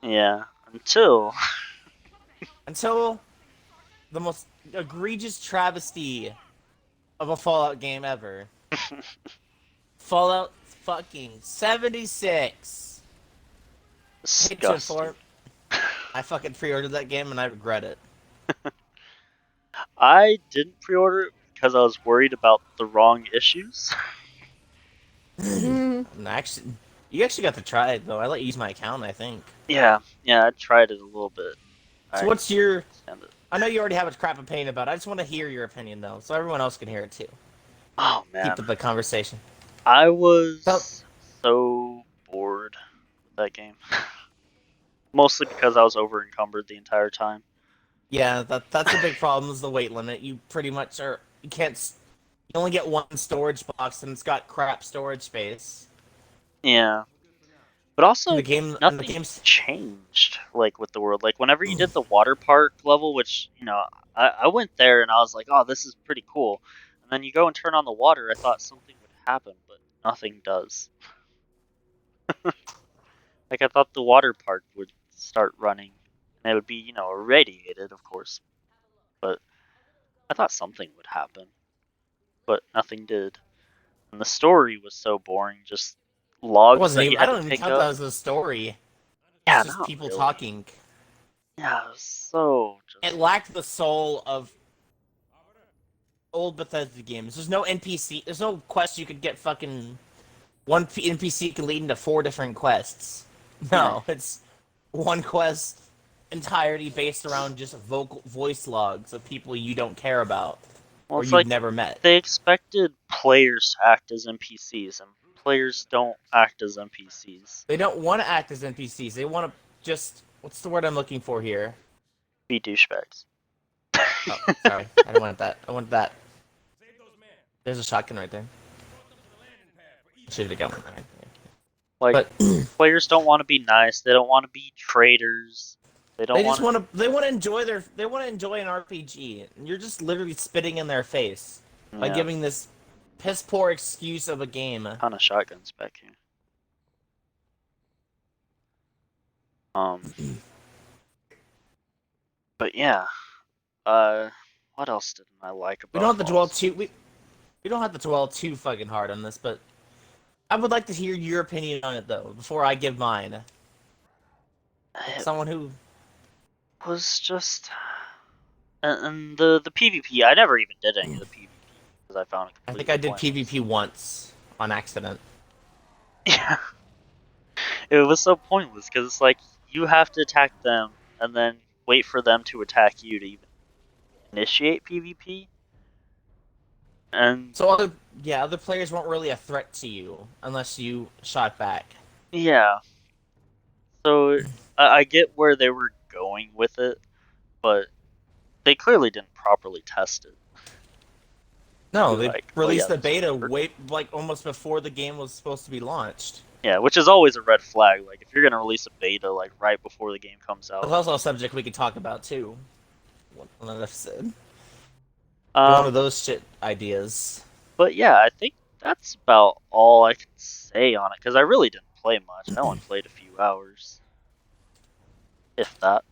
Yeah. Until until the most egregious travesty of a Fallout game ever. Fallout fucking 76. I hate to disgusting. inform. I fucking pre-ordered that game and I regret it. I didn't pre-order it because I was worried about the wrong issues. Actually, you actually got to try it though. I let you use my account, I think. Yeah, I tried it a little bit. So I what's your? stand it. I know you already have a crap opinion about it. I just want to hear your opinion though, so everyone else can hear it too. Oh Keep man, the conversation. I So was so bored with that game. Mostly because I was over encumbered the entire time. yeah, that's a big problem. Is the weight limit. You pretty much are. You can't. You only get one storage box, and it's got crap storage space. Yeah, but And also the nothing game's. changed like with the world. Like whenever you did the water park level, which I went there and I was like, oh, this is pretty cool. And then you go and turn on the water. I thought something would happen, but nothing does. Like I thought the water park would start running, and it would be irradiated, of course. But I thought something would happen, but nothing did. And the story was so boring, just It logs wasn't that even. you I had to don't even pick count that up. as a story. It's Yeah, just not people really. talking. Yeah, it was so It just. lacked the soul of old Bethesda games. There's no NPC. There's no quest you could get. Fucking one NPC can lead into 4 different quests. Yeah. No, it's one quest entirety based around just voice logs of people you don't care about Well, or it's you've like never met. they expected players to act as NPCs, and players don't act as NPCs. They don't want to act as NPCs. They want to just what's the word I'm looking for here? Be douchebags. Oh, sorry. I don't want that. I want that. There's a shotgun right there. Should have got one. Right. Like But players don't want to be nice. They don't want to be traitors. They don't they just want want to. They want to enjoy They want to enjoy an RPG, and you're just literally spitting in their face to. by Yeah, giving this piss poor excuse of a game. ton of shotguns back here. Um, but yeah. What else didn't I like We about don't have to Fallout dwell 4? too. We don't have to dwell too fucking hard on this, but I would like to hear your opinion on it though before I give mine. It Someone who was just, and the PvP. I never even did any of the PvP because I found it I think completely I did pointless. PvP once on accident. Yeah, it was so pointless because it's like you have to attack them and then wait for them to attack you to even initiate PvP. And So other players weren't really a threat to you unless you shot back. yeah, so I get where they were going with it, but they clearly didn't properly test it. No, Be they like, oh yeah, released the this will beta work. way like almost before the game was supposed to be launched. Yeah, which is always a red flag. Like if you're gonna release a beta like right before the game comes That's out. also a subject we could talk about too. One episode. One of Um, those shit ideas. but yeah, I think that's about all I can say on it because I really didn't play much. I only played a few hours, if that.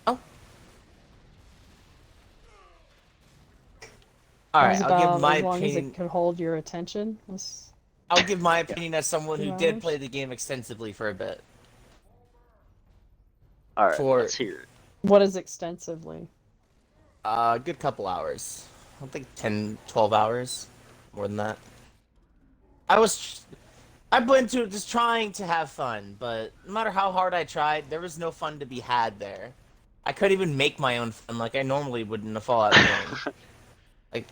Oh. It Alright, was I'll give about my as long as opinion. it could hold your attention. Was I'll give my opinion as someone who 2 did play hours? the game extensively for a bit. All right, For let's hear it. What is extensively? a good couple hours. I don't think 10, 12 hours. More than that. I went into it just trying to have fun, but no matter how hard I tried, there was no fun to be had there. I couldn't even make my own fun like I normally would in a Fallout game. Like,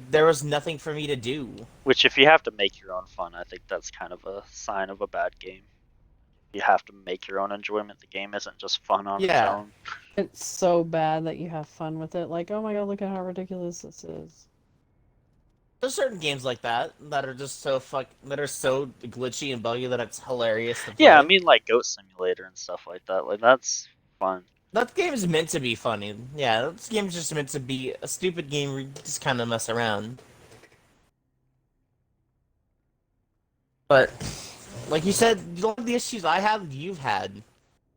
there was nothing for me to do. Which, if you have to make your own fun, I think that's kind of a sign of a bad game. You have to make your own enjoyment. The game isn't just fun on its Yeah. own. It's so bad that you have fun with it. Like, oh my god, look at how ridiculous this is. There's certain games like that are just that are so glitchy and buggy that it's hilarious to play. Yeah, I mean, like Goat Simulator and stuff like that. Like, that's fun. That game is meant to be funny. Yeah, that game is just meant to be a stupid game where you just kind of mess around. But, like you said, a lot of the issues I have, you've had.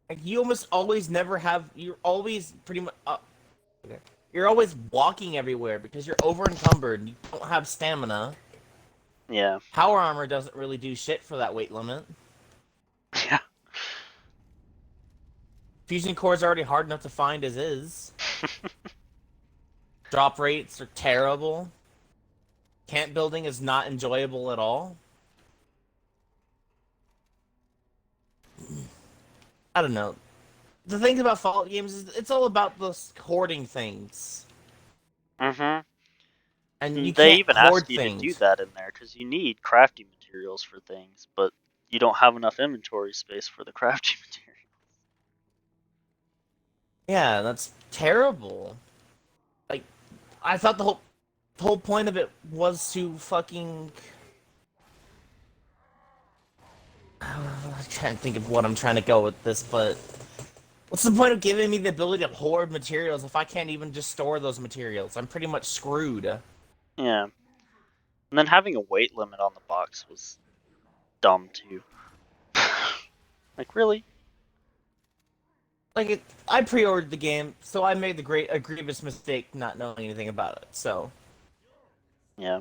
Like, you almost always never have. You're always pretty much. Okay. You're always walking everywhere because you're over encumbered. You don't have stamina. Yeah. Power armor doesn't really do shit for that weight limit. Yeah. Fusion cores are already hard enough to find as is. Drop rates are terrible. Camp building is not enjoyable at all. I don't know. The thing about Fallout games is it's all about those hoarding things. Mm-hmm. And you They can't even hoard ask you things. to do that in there because you need crafting materials for things, but you don't have enough inventory space for the crafting materials. Yeah, that's terrible. Like, I thought the whole point of it was to fucking. I'm trying to think of what I'm trying to go with this, but what's the point of giving me the ability to hoard materials if I can't even just store those materials? I'm pretty much screwed. Yeah. And then having a weight limit on the box was dumb too. Like, really? Like, I pre-ordered the game, so I made a grievous mistake not knowing anything about it. So Yeah.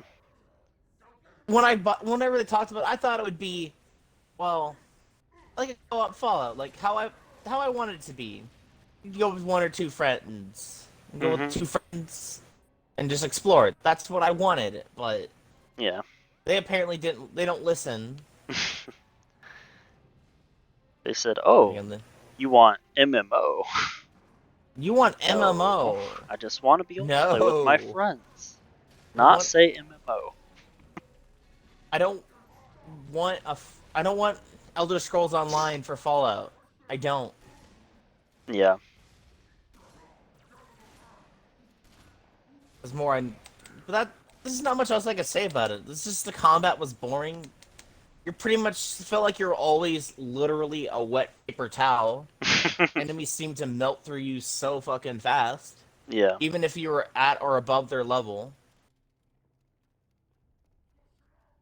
whenever they talked about it, I thought it would be, well, like a co-op Fallout, like how I wanted it to be. You go with one or two friends, go with two friends, and just explore it. That's what I wanted, but Yeah. they apparently didn't. They don't listen. They said, "Oh, you want MMO?" You want No, MMO? I just want to be able to play with my friends, not say MMO. I don't want I don't want Elder Scrolls Online for Fallout. I don't. Yeah. There's more. But this is not much else I can say about it. This is just the combat was boring. You pretty much felt like you're always literally a wet paper towel. Enemies seem to melt through you so fucking fast. Yeah. Even if you were at or above their level.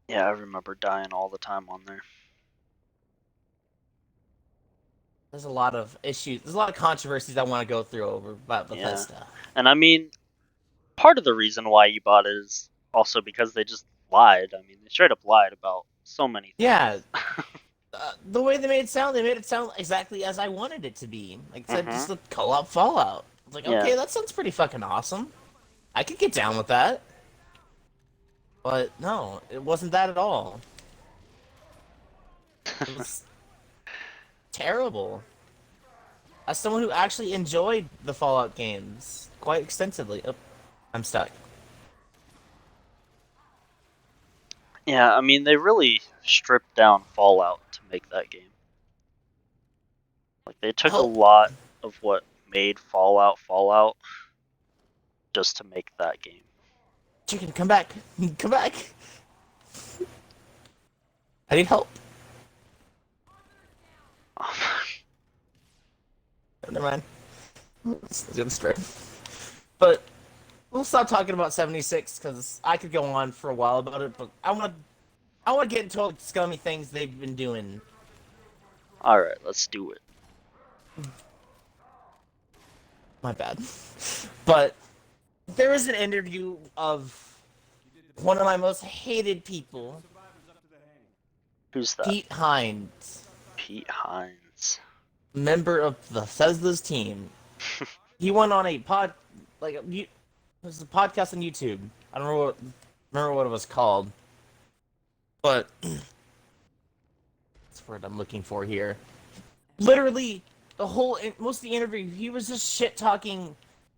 Yeah, I remember dying all the time on there. There's a lot of issues. There's a lot of controversies I want to go through over about Bethesda. Yeah. And I mean, part of the reason why you bought it is also because they just lied. I mean, they straight up lied about so many things. Yeah. The way they made it sound exactly as I wanted it to be. Like I said, just a co-op Fallout. I was like, okay, that sounds pretty fucking awesome. I could get down with that. But no, it wasn't that at all. It was terrible. As someone who actually enjoyed the Fallout games quite extensively. Oh, I'm stuck. Yeah, I mean, they really stripped down Fallout to make that game. Like, they took a lot of what made Fallout just to make that game. Chicken, come back. Come back. I need help. Never mind. Let's get straight. But we'll stop talking about 76 because I could go on for a while about it. But I want to get into all the scummy things they've been doing. All right, let's do it. My bad. But there was an interview of one of my most hated people. Who's that? Pete Hines. Pete Hines. Member of the Bethesda's team. He went on a it was a podcast on YouTube. I don't remember what it was called. But that's the word I'm looking for here. Literally, most of the interview, he was just shit talking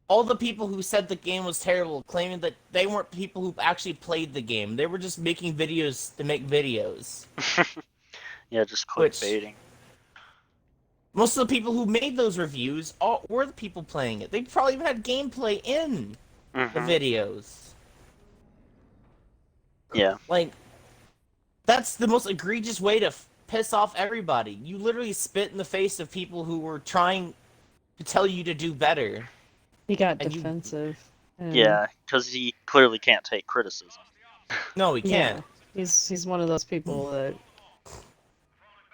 all the people who said the game was terrible, claiming that they weren't people who actually played the game. They were just making videos to make videos. Yeah, just Which clickbaiting. most of the people who made those reviews were the people playing it. They probably even had gameplay in the Mm-hmm. videos. Yeah. Like, that's the most egregious way to piss off everybody. You literally spit in the face of people who were trying to tell you to do better. He got And you, defensive. And Yeah, because he clearly can't take criticism. no, he yeah, can't. he's one of those people that just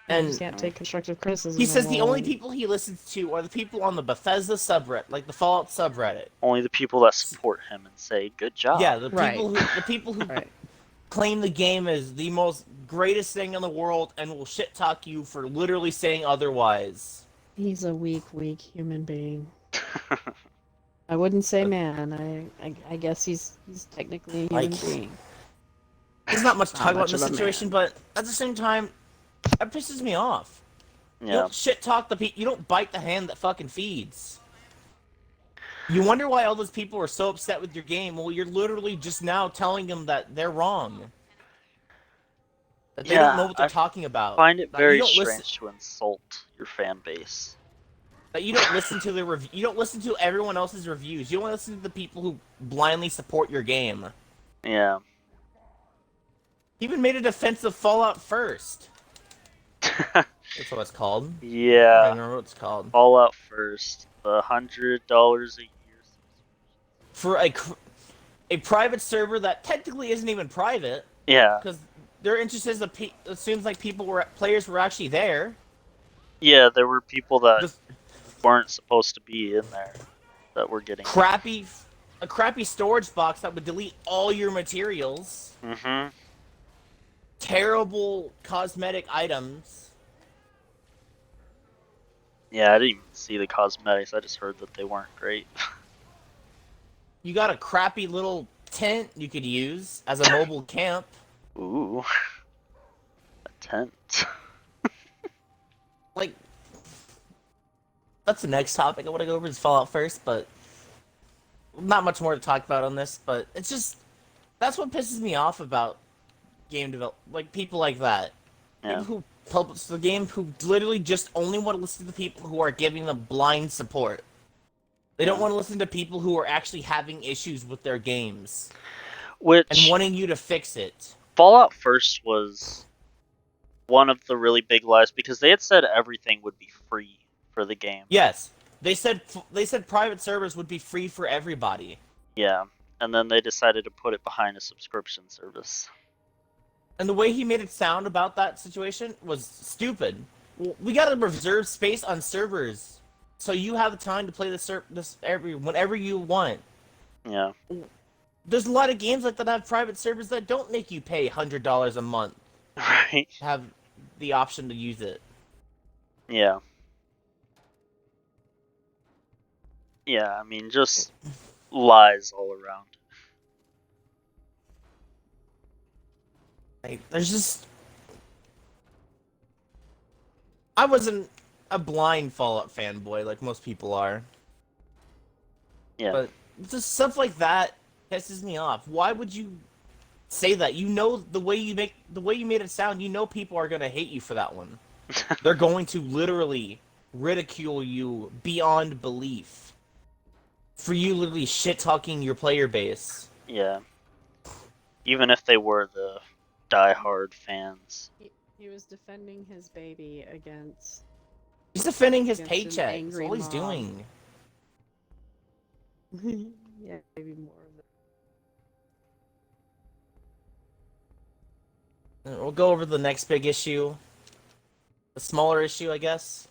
And can't take constructive criticism. he And says the only will people he listens to are the people on the Bethesda subreddit, like the Fallout subreddit. Only the people that support him and say, good job. Yeah, the Right. people who right. claim the game is the most greatest thing in the world and will shit talk you for literally saying otherwise. He's a weak human being. I wouldn't say man. I guess he's technically a human Like, being. there's not much to Not talk about much in this of a situation, man. but at the same time, that pisses me off. You Yeah. don't shit talk the people. You don't bite the hand that fucking feeds. You wonder why all those people are so upset with your game. Well, you're literally just now telling them that they're wrong. That they don't know Yeah, what they're I talking about. find it That you very don't listen. strange to insult your fan base. That you don't listen to the review. You don't listen to everyone else's reviews. You don't listen to the people who blindly support your game. Yeah. He even made a defense of Fallout First. That's what it's called. I don't Yeah. remember what it's called. Fallout First. The $100 a year. For a private server that technically isn't even private, Yeah. because their interest is it seems like players were actually there. Yeah, there were people that Just weren't supposed to be in there that were getting a crappy storage box that would delete all your materials. Mm-hmm. Terrible cosmetic items. Yeah, I didn't even see the cosmetics. I just heard that they weren't great. You got a crappy little tent you could use as a mobile camp. Ooh. A tent. Like, that's the next topic I want to go over is Fallout First, but not much more to talk about on this, but it's just, that's what pisses me off about game develop, like people like that. Yeah. People who publish the game who literally just only want to listen to the people who are giving them blind support. They don't want to listen to people who are actually having issues with their games Which and wanting you to fix it. Fallout First was one of the really big lies because they had said everything would be free for the game. Yes, they said private servers would be free for everybody. Yeah, and then they decided to put it behind a subscription service. And the way he made it sound about that situation was stupid. We gotta reserve space on servers, so you have the time to play whenever you want. Yeah. There's a lot of games like that have private servers that don't make you pay $100 a month Right. to have the option to use it. Yeah. Yeah, I mean, just lies all around. Like, there's just... I wasn't a blind Fallout fanboy like most people are. Yeah. But just stuff like that pisses me off. Why would you say that? You know the way you made it sound, you know people are gonna hate you for that one. They're going to literally ridicule you beyond belief. For you literally shit-talking your player base. Yeah. Even if they were the die-hard fans. He was defending his baby against. He's defending his Against an paycheck. That's angry all he's mob. doing. Yeah, maybe more of it. We'll go over the next big issue. The smaller issue, I guess.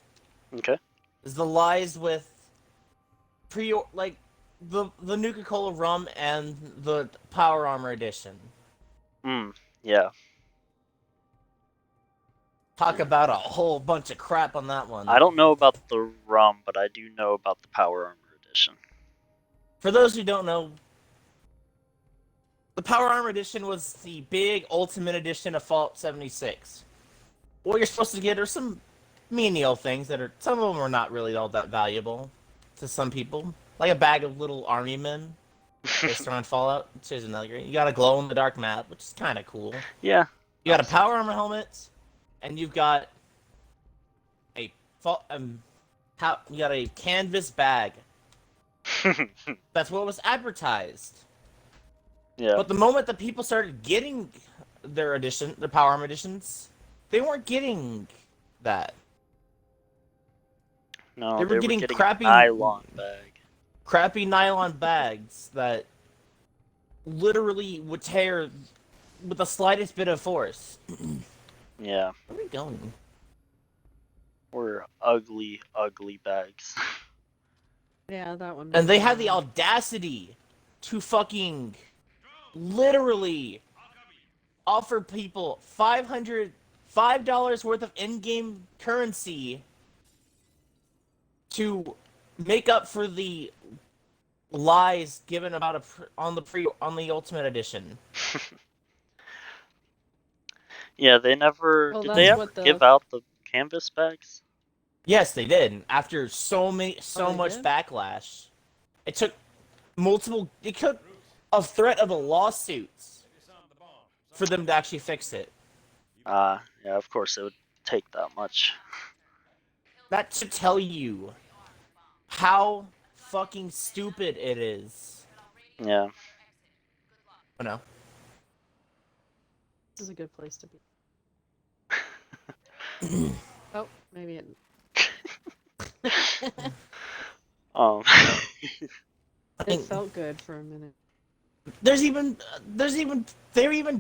Okay. Is the lies with the Nuka-Cola rum and the Power Armor edition. Yeah. Talk about a whole bunch of crap on that one. I don't know about the rum, but I do know about the Power Armor edition. For those who don't know, the Power Armor edition was the big ultimate edition of Fallout 76. What you're supposed to get are some menial things that are, some of them are not really all that valuable to some people. like a bag of little army men based on Fallout. Which another great. You got a glow in the dark map, which is kind of cool. Yeah. You got a power armor helmet, and you've got a you got a canvas bag. That's what was advertised. Yeah. But the moment that people started getting their power armor editions, they weren't getting that. No, They were were getting getting crappy a nylon bag. crappy nylon bags that literally would tear with the slightest bit of force. Yeah. Where are we going? Were ugly, ugly bags. Yeah, that one. And made they me had the mad. audacity to fucking literally offer people $5 worth of in-game currency to make up for the lies given about on the Ultimate Edition. Yeah, they never. Well, Did they that's ever what the. give out the canvas bags? Yes, they did. After so Oh, they much did? backlash, it took It took a threat of a lawsuit for them to actually fix it. Yeah, of course it would take that much. That should tell you how fucking stupid it is. Yeah. Oh no. This is a good place to be. Oh, maybe it. It felt good for a minute. They even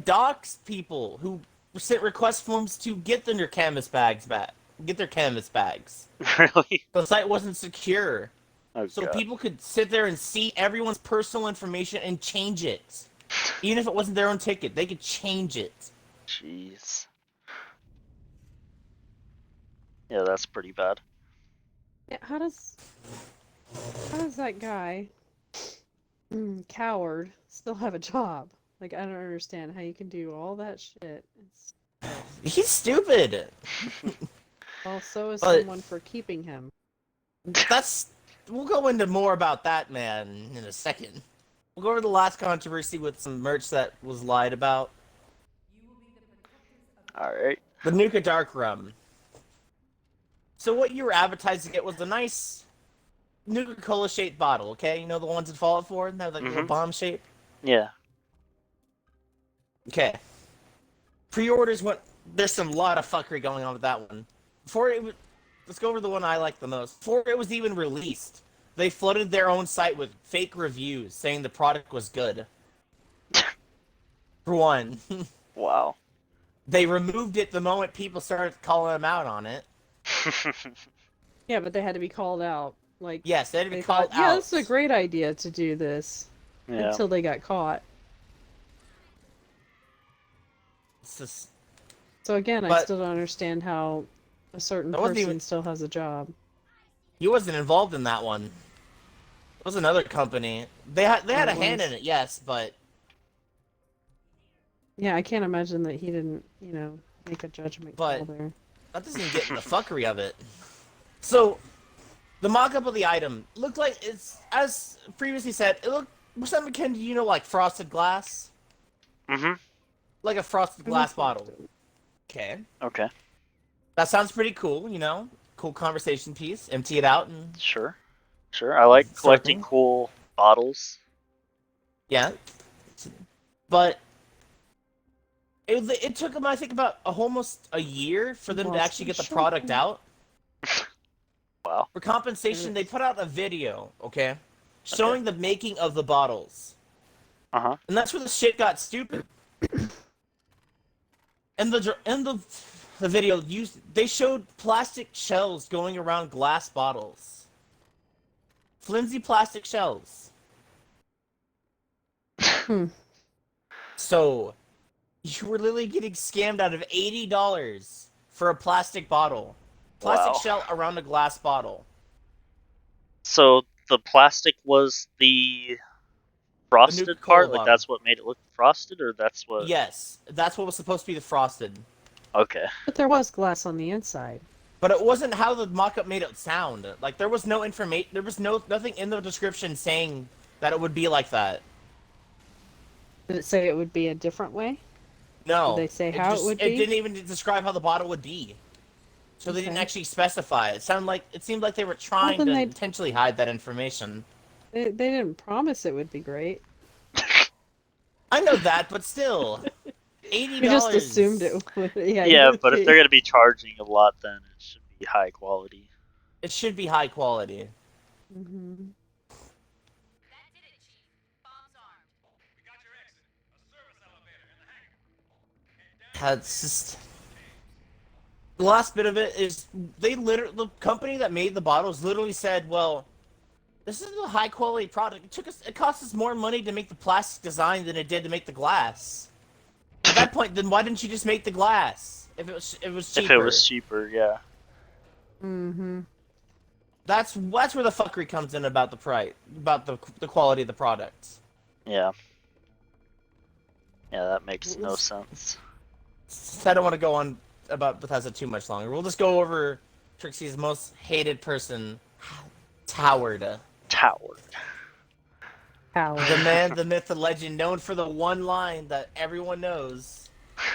doxed people who sent request forms to get their canvas bags back. Get their canvas bags. Really? The site wasn't secure. Oh, So God. people could sit there and see everyone's personal information and change it. Even if it wasn't their own ticket, they could change it. Jeez. Yeah, that's pretty bad. Yeah, how does that guy, coward, still have a job? Like, I don't understand how you can do all that shit. He's stupid. Also, is But- someone for keeping him. We'll go into more about that man in a second. We'll go over the last controversy with some merch that was lied about. Alright. The Nuka Dark Rum. So what you were advertising it was a nice Nuka-Cola shaped bottle, okay? You know the ones in Fallout 4? They have like a little bomb shape? Yeah. Okay. Pre-orders went... There's some lot of fuckery going on with that one. Let's go over the one I like the most. Before it was even released, they flooded their own site with fake reviews saying the product was good. For one. Wow. They removed it the moment people started calling them out on it. Yeah, but they had to be called out. Like, Yes, they had to be they called thought, yeah, out. this is a great idea to do this. Yeah. Until they got caught. It's just... So again, I But- still don't understand how a certain That wasn't person even- still has a job. He wasn't involved in that one. It was another company. They had a hand in it, yes, but Yeah, I can't imagine that he didn't, make a judgment call But- there. that doesn't get in the fuckery of it. So, the mock-up of the item looked like it's, as previously said, it looked something akin to, like frosted glass, Mm-hmm. like a frosted glass bottle. Okay, Okay. that sounds pretty cool. Cool conversation piece. Empty it out and Sure. I like collecting Circle. cool bottles. yeah, but. It took them, I think, about almost a year for them to Lost actually get the in product shopping. out. Wow. For compensation, they put out a video, okay, showing the making of the bottles. Uh-huh. And that's where the shit got stupid. In the video, they showed plastic shells going around glass bottles. Flimsy plastic shells. So, you were literally getting scammed out of $80 for a plastic bottle. Plastic Wow. shell around a glass bottle. So the plastic was the frosted Nuka-Cola part? Like bottle. that's what made it look frosted, or that's what? Yes, that's what was supposed to be the frosted. Okay. But there was glass on the inside. But it wasn't how the mock-up made it sound. Like there was no information. There was nothing in the description saying that it would be like that. Did it say it would be a different way? No, Did they say how it would it be? didn't even describe how the bottle would be. So they didn't Okay. actually specify. It seemed like they were trying then to they- intentionally hide that information. They didn't promise it would be great. I know that, but still, $80. We just assumed it would. Yeah. Yeah, it would but if be. they're gonna be charging a lot, then it should be high quality. It should be high quality. Mm-hmm. It's just the last bit of it is the company that made the bottles literally said, "Well, this is a high quality product. It cost us more money to make the plastic design than it did to make the glass." At that point, then why didn't you just make the glass if it was cheaper? If it was cheaper, yeah. Mm-hmm. That's where the fuckery comes in about the price, about the quality of the product. Yeah. Yeah, that makes no sense. I don't want to go on about Bethesda too much longer. We'll just go over Trixie's most hated person, Toward. Tower. The man, the myth, the legend, known for the one line that everyone knows.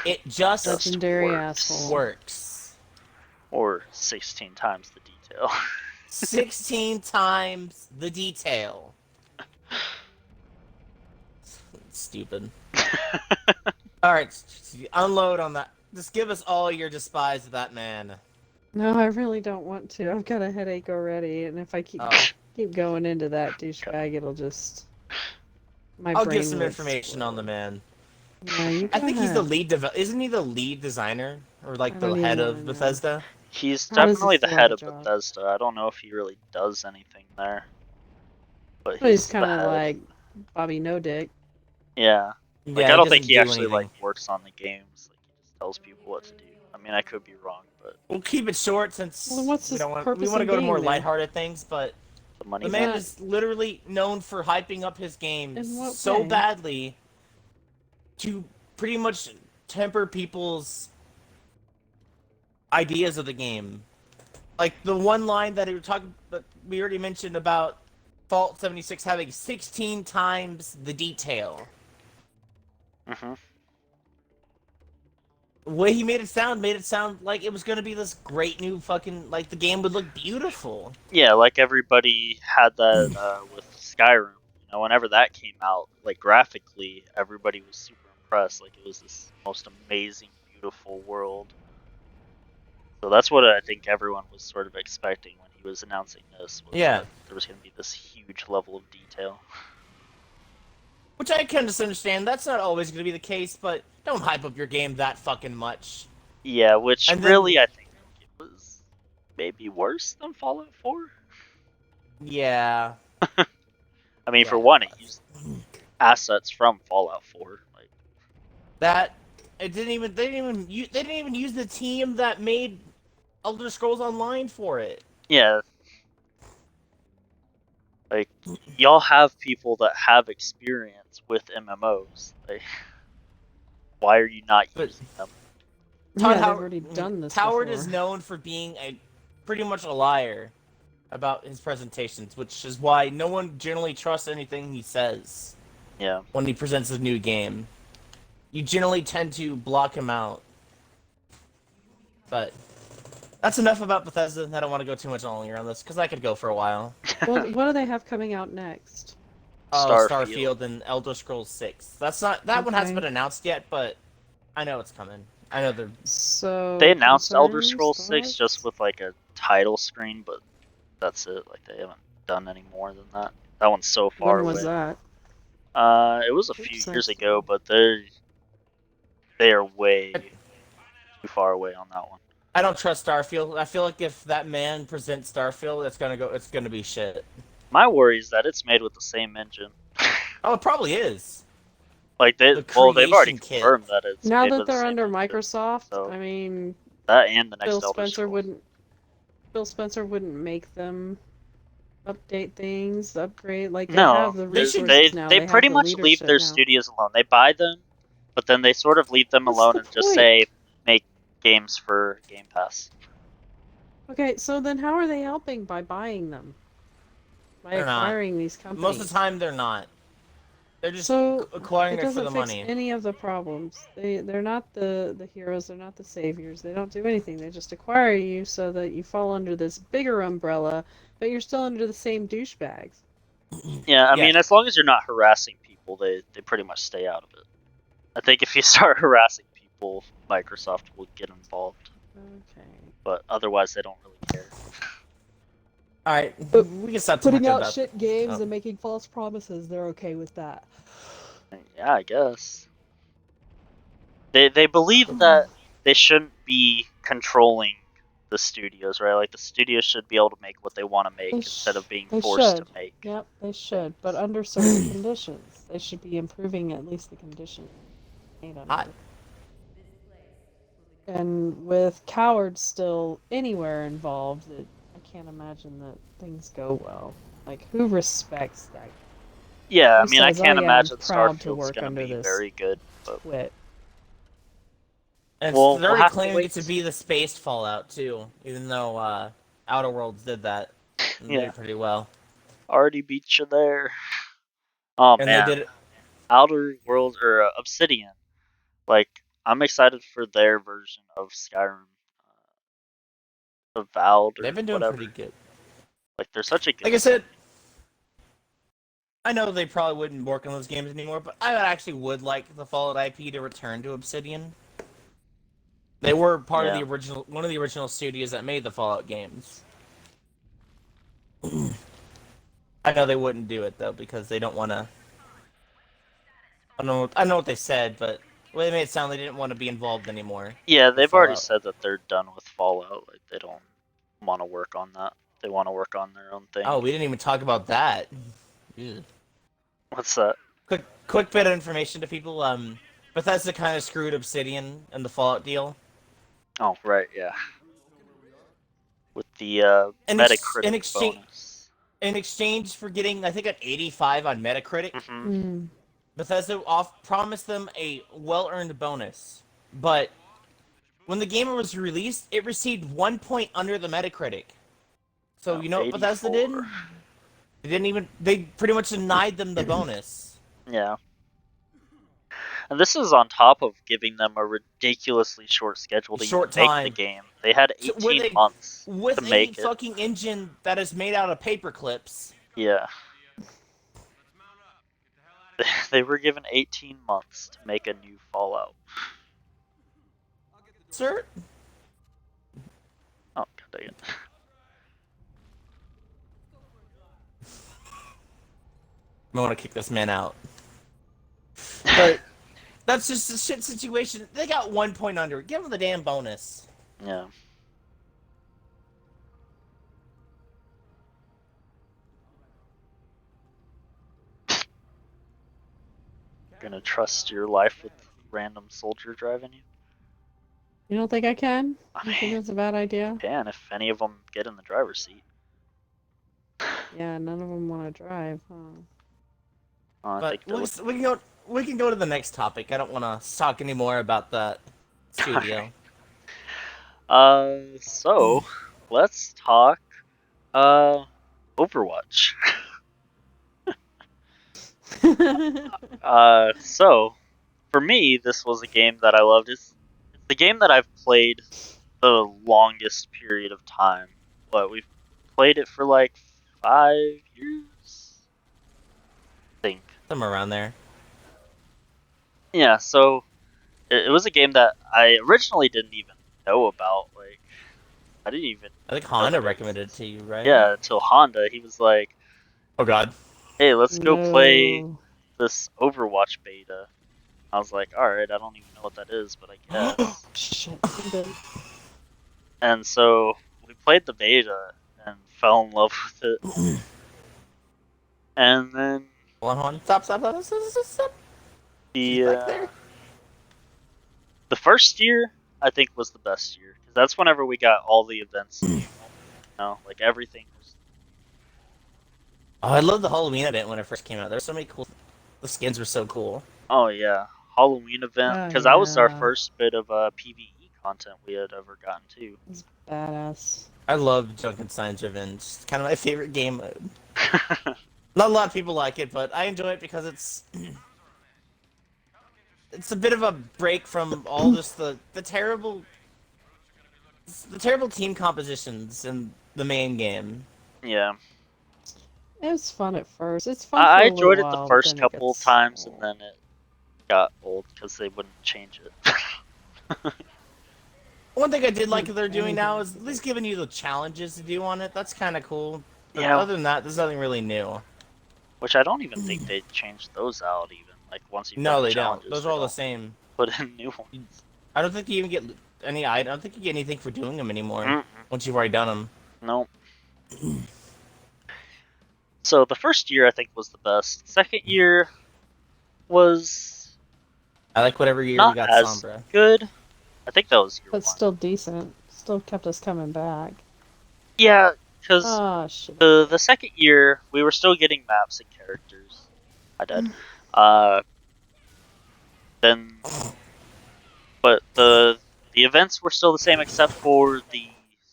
It just Legendary works. asshole. works. Or 16 times the detail. 16 times the detail. Stupid. Alright, unload on that. Just give us all your despise of that man. No, I really don't want to. I've got a headache already, and if I keep going into that douchebag, it'll just I'll brain give some will information on the man. Yeah, you I think he's the ahead. lead isn't he the lead designer? Or I like the don't head even of wanna know. Bethesda? He's How does he definitely the still head have a of job? Bethesda. I don't know if he really does anything there. But But he's he's kind the of head. like Bobby No Dick. Yeah. Like, Yeah, I don't he think doesn't he do actually, anything. like, works on the games. Like, he just tells people what to do. I mean, I could be wrong, but We'll keep it short since Well, what's we his don't want purpose we want to in go to more being there? lighthearted things, but the money the man not- is literally known for hyping up his games In what so way? badly to pretty much temper people's ideas of the game. Like the one line that we already mentioned about Fallout 76 having 16 times the detail. Mm-hmm. The way he made it sound like it was gonna be this great new fucking, like the game would look beautiful. Yeah, like everybody had that with Skyrim. You know, whenever that came out, like graphically, everybody was super impressed. Like it was this most amazing, beautiful world. So that's what I think everyone was sort of expecting when he was announcing this. Was Yeah. that there was going to be this huge level of detail. Which I can just understand. That's not always gonna be the case, but don't hype up your game that fucking much. Yeah, which And then- really I think it was maybe worse than Fallout 4. Yeah. I mean, for Yeah, one, it it was. used assets from Fallout 4. Like, They didn't even use the team that made Elder Scrolls Online for it. yeah. Like, y'all have people that have experience with MMOs. Like, why are you not But- using them? Yeah, they've Howard- already done this Howard before. is known for being pretty much a liar about his presentations, which is why no one generally trusts anything he says Yeah. when he presents a new game. You generally tend to block him out. But that's enough about Bethesda. I don't want to go too much longer on this because I could go for a while. What do they have coming out next? Oh, Starfield. Starfield and Elder Scrolls 6. That one hasn't Okay. been announced yet, but I know it's coming. I know they're So They announced Elder concerns, Scrolls 6 thoughts? just with, like, a title screen, but that's it. Like, they haven't done any more than that. That one's so far When was away. that? It was a Oops, few I years saw. ago, but they are way too far away on that one. I don't trust Starfield. I feel like if that man presents Starfield, it's gonna be shit. My worry is that it's made with the same engine. Oh, it probably is. Like The they've already creation kit. confirmed that it's Now made that with the they're same under engine. Microsoft, so- I mean, That and the next Phil Elder Spencer Scrolls. wouldn't make them update things, upgrade. Like they No, have the they should- resources now. they have pretty the much leave leadership their now. studios alone. They buy them, but then they sort of leave them What's alone the and just point? say make games for Game Pass. Okay, so then how are they helping by buying them? By They're not. acquiring these companies? Most of the time, they're not. They're just So acquiring it it for doesn't the fix money. any of the problems. They're not the heroes, they're not the saviors. They don't do anything. They just acquire you so that you fall under this bigger umbrella, but you're still under the same douchebags. Yeah, I Yeah. mean, as long as you're not harassing people, they pretty much stay out of it. I think if you start harassing people, Microsoft will get involved. Okay. But otherwise, they don't really care. All right, But we can stop putting talking out about. shit games Oh. and making false promises, they're okay with that. Yeah, I guess. They believe that they shouldn't be controlling the studios, right? Like the studios should be able to make what they want to make instead of being They forced to should. make. Yep, they should. But under certain conditions. They should be improving at least the conditions made under. Hot. And with cowards still anywhere involved, I can't imagine that things go well. Like, who respects that? Yeah, I Who mean, I says, "Oh can't yeah, I'm imagine proud to Starfield's work gonna under be this very good, but twit"? And we'll they're already have to claiming wait it to and see. be the space Fallout too, even though Outer Worlds did that and did Yeah, it pretty well. already beat you there. Oh And they man, did it. Outer Worlds or Obsidian. Like, I'm excited for their version of Skyrim, Avowed They've or been doing pretty whatever. good. Like, they're such a good Like I team. said, I know they probably wouldn't work on those games anymore, but I actually would like the Fallout IP to return to Obsidian. They were part of Yeah, the one of the original studios that made the Fallout games. I know they wouldn't do it though because they don't want to. I know what they said, but they made it sound they didn't want to be involved anymore yeah. with They've already Fallout. said that they're done with Fallout. Like, they don't want to work on that. They want to work on their own thing. Oh, we didn't even talk about that. Ew. What's that? Quick bit of information to people. Bethesda kind of screwed Obsidian and the Fallout deal. Oh, right, yeah. With the In, Metacritic in exchange bonus. in exchange for getting, I think, an 85 on Metacritic, Mm-hmm. Hmm. Bethesda promised them a well-earned bonus. But when the game was released, it received 1 point under the Metacritic. So No, you know what Bethesda 84. did? They pretty much denied them the bonus. Yeah. And this is on top of giving them a ridiculously short schedule to even Short make the time. game. They had With 18 months to a make it. fucking engine that is made out of paper clips. Yeah. They were given 18 months to make a new Fallout. Sir? Oh, god dang it. I want to kick this man out. But that's just a shit situation. They got 1 point under. Give them the damn bonus. Yeah. You're gonna trust your life with random soldier driving you? You don't think I can? I You think mean, that's a bad idea? can if any of them get in the driver's seat. Yeah, none of them want to drive, huh? I But think they're we can go. We can go to the next topic. I don't want to talk anymore about that studio. So let's talk Overwatch. So for me, this was a game that I loved. It's the game that I've played the longest period of time. But we've played it for like 5 years, I think. Somewhere around there. Yeah, so it was a game that I originally didn't even know about. Like, I didn't even I think know Honda that it recommended it existed. to you, right? Yeah, until Honda, he was like, Oh God. "Hey, let's go play No. this Overwatch beta." I was like, "All right, I don't even know what that is, but I guess." Shit. I'm good. And so we played the beta and fell in love with it. And then Hold on. Stop. She's the back there. the first year I think was the best year because that's whenever we got all the events. Like everything was. Oh, I love the Halloween event when it first came out. There's so many cool. The skins were so cool. Oh yeah, Halloween event Oh, because that was our yeah. first bit of PVE content we had ever gotten too. It's badass. I love Junkenstein's Revenge. It's kind of my favorite game mode. Not a lot of people like it, but I enjoy it because it's a bit of a break from all just the terrible team compositions in the main game. Yeah. It was fun at first. It's fun for I a little enjoyed it the while, but first then it couple of gets times, and old. then it got old because they wouldn't change it. One thing I did like that they're doing Anything now with is at the least giving you the challenges to do on it. That's kind of cool. But Yeah, other than that, there's nothing really new. which I don't even think they changed those out. Even like once you've done No, the they don't. challenges, Those are they all the don't same. put in new ones. I don't think you even get any. I don't think you get anything for doing them anymore Mm-mm. once you've already done Nope. So the first year I think was the best. Second year was I like whatever year we not got as Sombra. good. I think that was year but one. still decent. Still kept us coming back. Yeah, because Ah, shit. the second year we were still getting maps and characters. I died. Uh, then, but the events were still the same except for the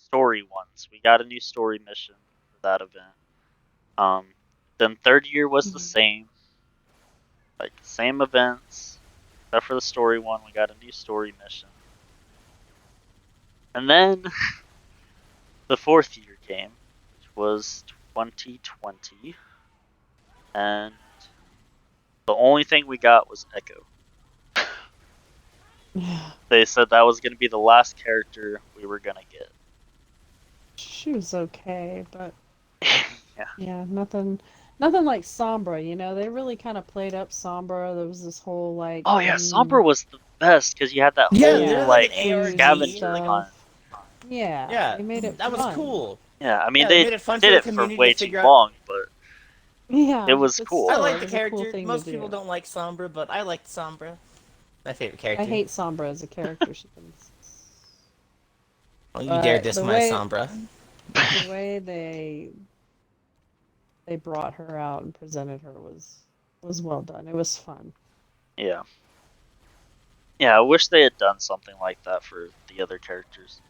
story ones. We got a new story mission for that event. Then third year was the same, like same events, except for the story one. We got a new story mission, and then the fourth year came, which was 2020, and the only thing we got was Echo. Yeah. They said that was going to be the last character we were going to get. She was okay, but Yeah. yeah, nothing like Sombra, you know. They really kind of played up Sombra. There was this whole like Oh yeah, Sombra was the best because you had that Yeah, whole they're yeah, like like an clues and ARG. scavenger Like, hunt. stuff. Yeah, yeah, they made it that was fun. cool. Yeah, I mean Yeah, they they made it fun for did the it for community to way too figure out. long, but it Yeah, was but cool. I still, like it the was a cool character. thing to Most people do. don't like Sombra, but I liked Sombra. My favorite I character. hate Sombra as a character. She can, Don't you dare but diss my Sombra. the way they brought her out and presented her was well done. It was fun. Yeah. Yeah, I wish they had done something like that for the other characters.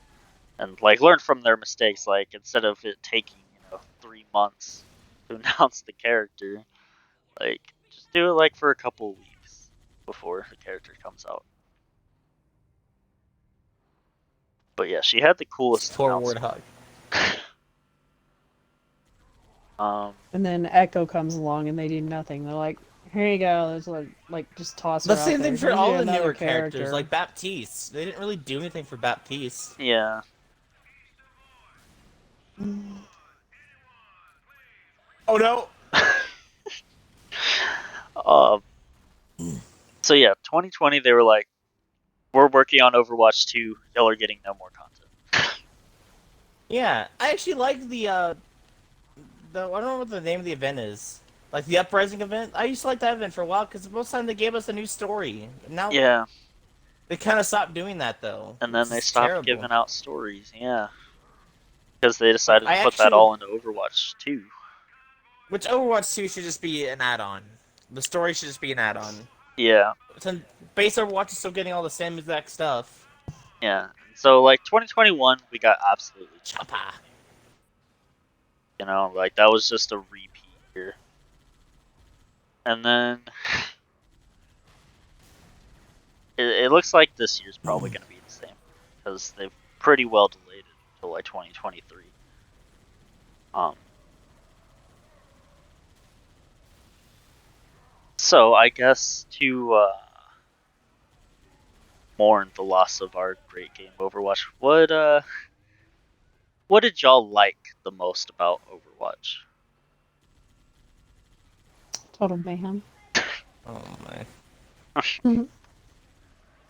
And like learn from their mistakes, like instead of it taking, 3 months to announce the character, like just do it like for a couple of weeks before the character comes out. But yeah, she had the coolest Poor announcement. Warthog. And then Echo comes along and they do nothing. They're like, "Here you go." There's like just toss The her out same there. thing for Here's you all the another newer characters, character. like Baptiste. They didn't really do anything for Baptiste. Yeah. Oh no! um. So yeah, 2020 they were like, we're working on Overwatch 2. Y'all are getting no more content. Yeah, I actually like the I don't know what the name of the event is. Like the Uprising event. I used to like that event for a while because most of the time they gave us a new story. Now Yeah, they kind of stopped doing that though, and then which they is stopped terrible. giving out stories. Yeah, because they decided I to put that actually, all into Overwatch 2. which Overwatch 2 should just be an add-on. The story should just be an add-on. Yeah, Since base Overwatch is still getting all the same exact stuff. yeah. So like 2021, we got absolutely nothing. Choppa. Like that was just a repeat year. And then it looks like this year's probably going to be the same because they've pretty well delayed it until like 2023. So I guess to mourn the loss of our great game Overwatch, what did y'all like the most about Overwatch? Total mayhem. Oh my. Mhm.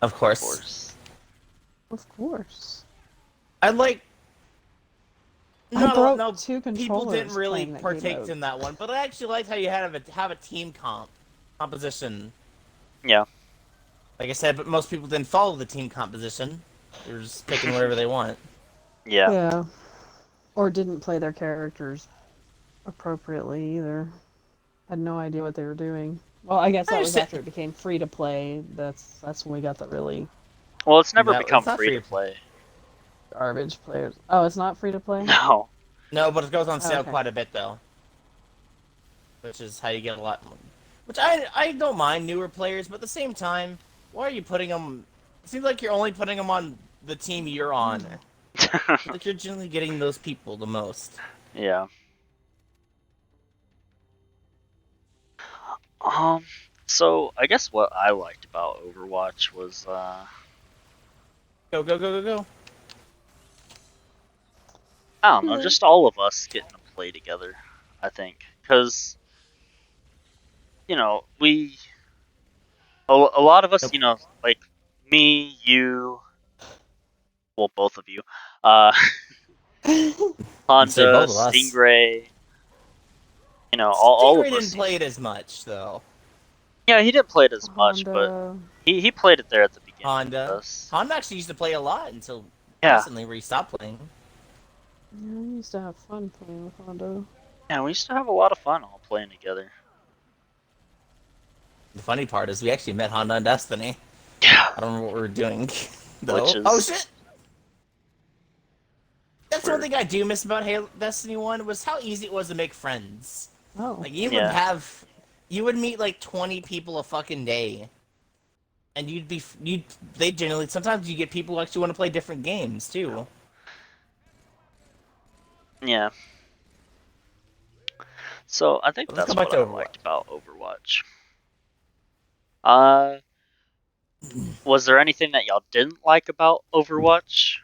Of Of course. course. Of course. I like. I broke No, two people didn't controllers really playing that game partake mode. in that one, but I actually liked how you had have a team composition. Yeah. Like I said, but most people didn't follow the team composition. They're just picking whatever they want. Yeah. Yeah. Or didn't play their characters appropriately either. Had no idea what they were doing. Well, I guess I that was understand. after it became free to play. That's when we got the really. Well, it's never No, become it's not free free to to play. play. Garbage players. Oh, it's not free to play? No. No, but it goes on Oh, sale okay. quite a bit though, which is how you get a lot more. Which I don't mind newer players, but at the same time, why are you putting them? It seems like you're only putting them on the team you're on. Like you're generally getting those people the most. Yeah. So I guess what I liked about Overwatch was Go go go go go. I don't know, just all of us getting to play together. I think because we a lot of us, Nope. like me, you, well, both of you, uh, I'd say Honda, both of us. Stingray, all of Stingray didn't us. play it as much though. Yeah, he didn't play it as much, but Honda. he played it there at the beginning with Honda. us. Honda actually used to play a lot until Yeah, recently where he stopped playing. Yeah, I used to have fun playing with Honda. yeah, we used to have a lot of fun all playing together. The funny part is we actually met Honda in Destiny. Yeah, I don't remember what we were doing which though. Oh is shit! That's one for thing I do miss about Halo Destiny 1 was how easy it was to make friends. Oh. Like yeah, you would meet like 20 people a fucking day. And they generally, sometimes you get people who actually want to play different games too. yeah. So I think Let's go that's back what to I Overwatch. liked about Overwatch. Uh, was there anything that y'all didn't like about Overwatch?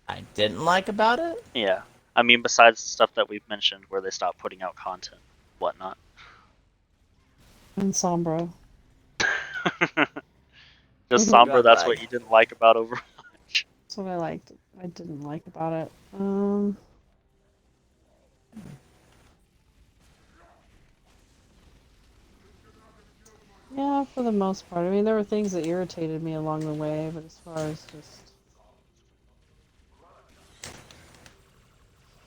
I didn't like about it. Yeah, I mean, besides the stuff that we've mentioned, where they stopped putting out content, whatnot. And Sombra. Just That's Sombra. God, That's what lag. you didn't like about Overwatch. what I liked. I didn't like about it. Yeah, for the most part. I mean, there were things that irritated me along the way, but as far as just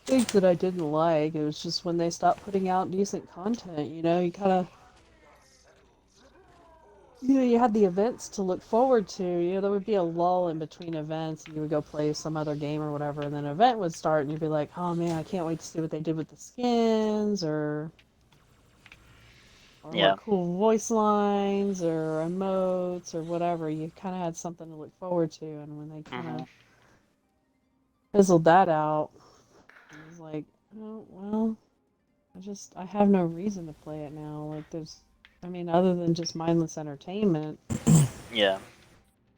things that I didn't like, it was just when they stopped putting out decent content. You kind of, you had the events to look forward to. There would be a lull in between events, and you would go play some other game or whatever, and then an event would start, and you'd be like, oh man, I can't wait to see what they did with the skins, or Yeah. what cool voice lines or emotes or whatever. You kind of had something to look forward to, and when they kind Hmm. of fizzled that out, it was like, oh well, I have no reason to play it now. Like I mean, other than just mindless entertainment, Yeah.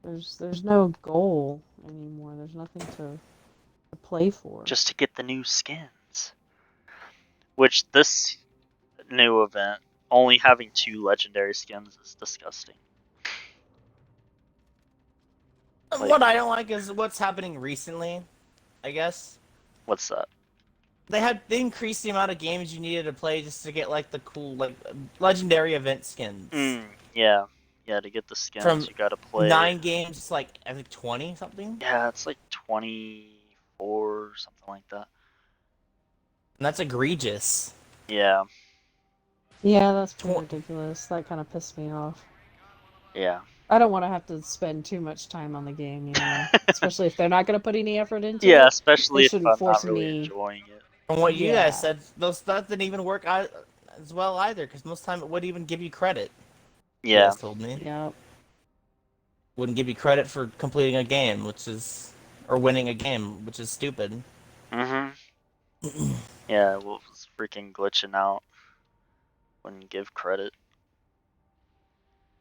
there's no goal anymore. There's nothing to play for. Just to get the new skins. Which this new event, only having 2 legendary skins is disgusting. Like, What I don't like is what's happening recently, I guess. what's that? They increased the amount of games you needed to play just to get like the cool like legendary event skins. Yeah. Yeah, to get the skins, From you gotta play. 9 games to like I think 20 something. Yeah, it's like 24, something like that. And that's egregious. Yeah. Yeah, that's pretty Tw- ridiculous. That kind of pissed me off. Yeah. I don't want to have to spend too much time on the game, especially if they're not going to put any effort into Yeah, it. They especially if shouldn't I'm not force really me. enjoying it. From what you guys Yeah. said, those stuff didn't even work as well either, because most time it wouldn't even give you credit. You Yeah. guys told me. Yep. Wouldn't give you credit for completing a game, or winning a game, which is stupid. Mhm. Yeah, it was freaking glitching out. Wouldn't give credit.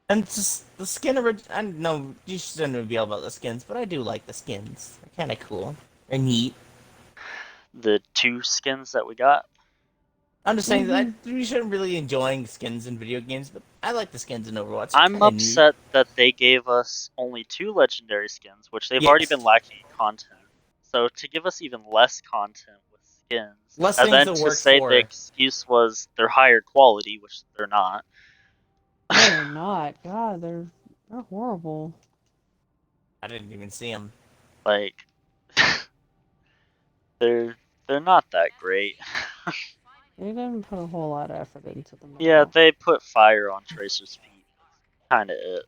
And just the I know you shouldn't reveal about the skins, but I do like the skins. They're kind of cool. They're neat. The 2 skins that we got. I'm just saying that Hmm. we shouldn't really enjoying skins in video games, but I like the skins in Overwatch. They're I'm kind of neat. upset that they gave us only 2 legendary skins, which they've already been Yes, lacking in content. So to give us even less content with skins, less and things then to to work say the for. excuse was they're higher quality, which they're not. No, they're not. God, they're horrible. I didn't even see them. Like they're they're not that great. They didn't put a whole lot of effort into them at Yeah, all. they put fire on Tracer's feet. Kinda it.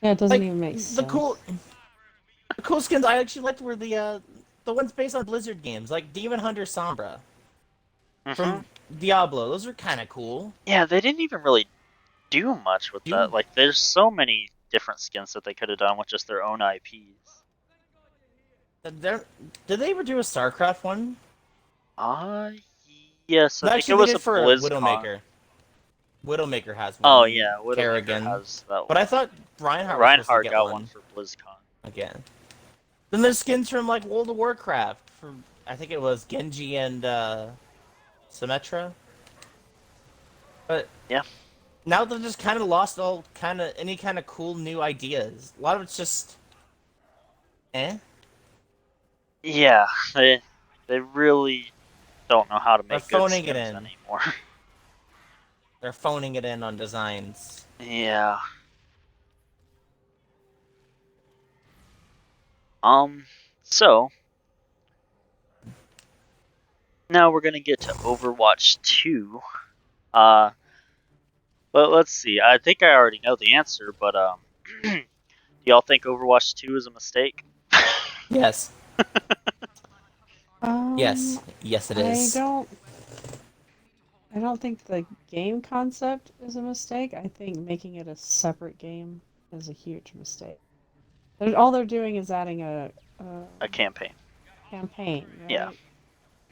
Yeah, it doesn't Like even make the sense. cool skins I actually liked were the ones based on Blizzard games, like Demon Hunter Sombra Mm-hmm. from Diablo. Those are kind of cool. Yeah, they didn't even really do much with that. Do Like, there's so many different skins that they could have done with just their own IPs. did they ever do a StarCraft one? Uh, yes, I No, think it actually, they was did a for a BlizzCon. Widowmaker. Widowmaker has Oh one. yeah, Widowmaker Kerrigan. has that But one. I thought Reinhardt was supposed to Reinhardt get got one one for BlizzCon. again. Then there's skins from like World of Warcraft. From I think it was Genji and Symmetra. But Yeah. now they've just kind of lost all kind of any kind of cool new ideas. A lot of it's just, eh. Yeah, they really don't know how to They're make good phoning it skins in. anymore. They're phoning it in on designs. Yeah. So now we're gonna get to Overwatch 2. Uh, but let's see. I think I already know the answer, but do y'all think Overwatch 2 is a mistake? Yes. Um, Yes. Yes, it I is. don't. I don't think the game concept is a mistake. I think making it a separate game is a huge mistake. All they're doing is adding a A campaign. campaign, Yeah. right?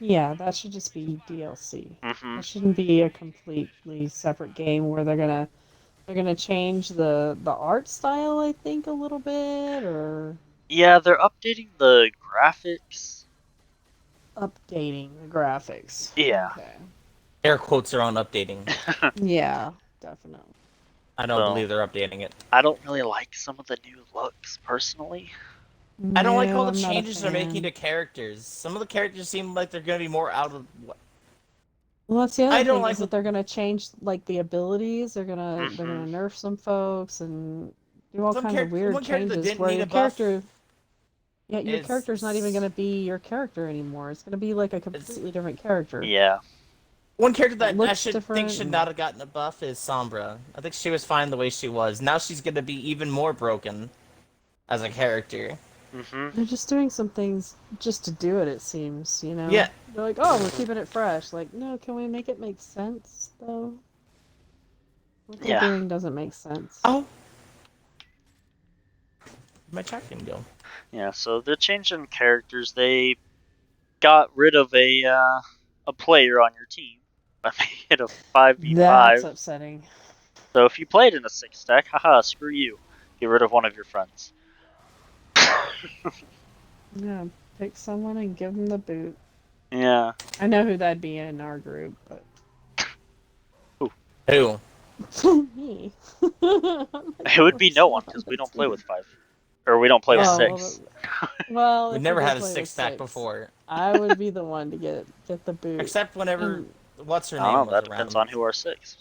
Yeah, that should just be DLC. Mm-hmm. That shouldn't be a completely separate game where they're gonna change the art style, I think, a little bit, or Yeah, they're updating the graphics. updating the graphics. Yeah. Okay. Air quotes are on updating. Yeah, definitely. I don't So believe they're updating it. I don't really like some of the new looks personally. I don't like No, all the I'm not a changes they're making fan. to characters. Some of the characters seem like they're gonna be more out of. Well, that's the I other don't thing is like that what. they're gonna change like the abilities. They're gonna Mm-hmm. nerf some folks and do all kinds of weird One character that changes didn't where need your a buff character, yeah, your character's not even is gonna be your character anymore. It's gonna be like a it's completely different character. Yeah. one character It that I looks should think different. should And not have gotten a buff is Sombra. I think she was fine the way she was. Now she's gonna be even more broken as a character. Mm-hmm. they're just doing some things just to do it. It seems, Yeah. They're like, oh, we're keeping it fresh. Like, no, can we make it make sense though? What they're Yeah. doing doesn't make sense. Oh, my chat can go. Yeah. So they're changing characters. They got rid of a player on your team by making it a That's 5v5. upsetting. So if you played in a 6-stack, haha, screw you. Get rid of one of your friends. Yeah, pick someone and give them the boot. Yeah. I know who that'd be in our group, but Ooh. Who? me. It would be no one because we don't play with 5. Or we don't play with Yeah. Oh, 6. well, We if we never did had a play with 6-stack six, before, I would be the one to get the boot. except whenever And what's her I don't name know, was that depends around. on who are 6.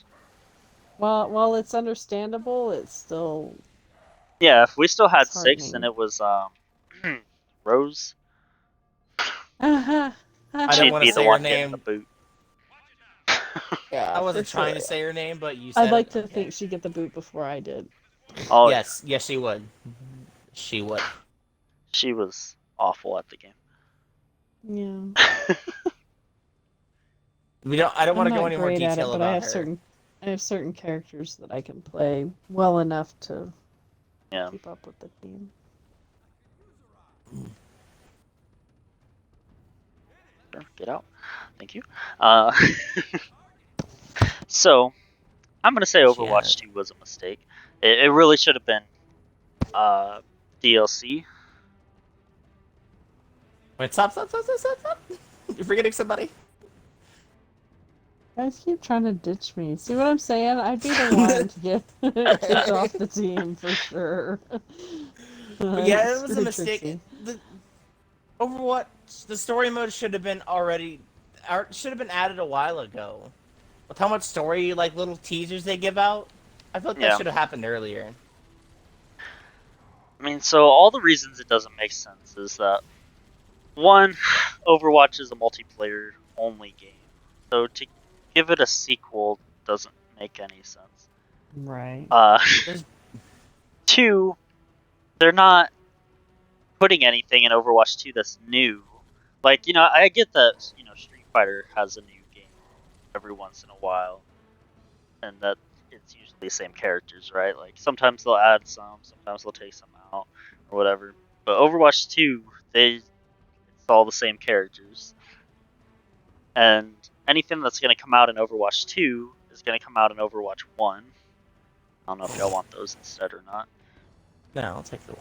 while it's understandable, it's still Yeah, if we still had 6 and disheartening. it was Rose, I didn't she'd want to be the say her one getting the name. boot. Yeah, I for wasn't trying sure. to say her name, but you I'd said like it. to Okay. think she'd get the boot before I did. Oh Yes, yes, she would. She would. yeah, she was awful at the game. Yeah. We don't. I don't want I'm to go not any more great at it, detail but I about have her. certain characters that I can play well enough to Yeah. keep up with the team. Sure, get out. Thank you. Uh, so I'm gonna say Yeah. Overwatch 2 was a mistake. It really should have been DLC. Wait, stop. You're forgetting somebody. Guys keep trying to ditch me. See what I'm saying? I'd be the one to get kicked off the team for sure. But yeah, it was a Screw mistake. Trixie. The Overwatch, the story mode should have been added a while ago. With how much story, like little teasers they give out, I feel like that Yeah. should have happened earlier. I mean, so all the reasons it doesn't make sense is that one, Overwatch is a multiplayer only game, so to give it a sequel doesn't make any sense. Right. There's 2, they're not putting anything in Overwatch 2 that's new. Like, I get that, Street Fighter has a new game every once in a while, and that it's usually the same characters, right? Like, sometimes they'll add some, sometimes they'll take some out, or whatever. But Overwatch 2, it's all the same characters. And anything that's going to come out in Overwatch 2 is going to come out in Overwatch 1. I don't know if y'all want those instead or not. No, I'll take the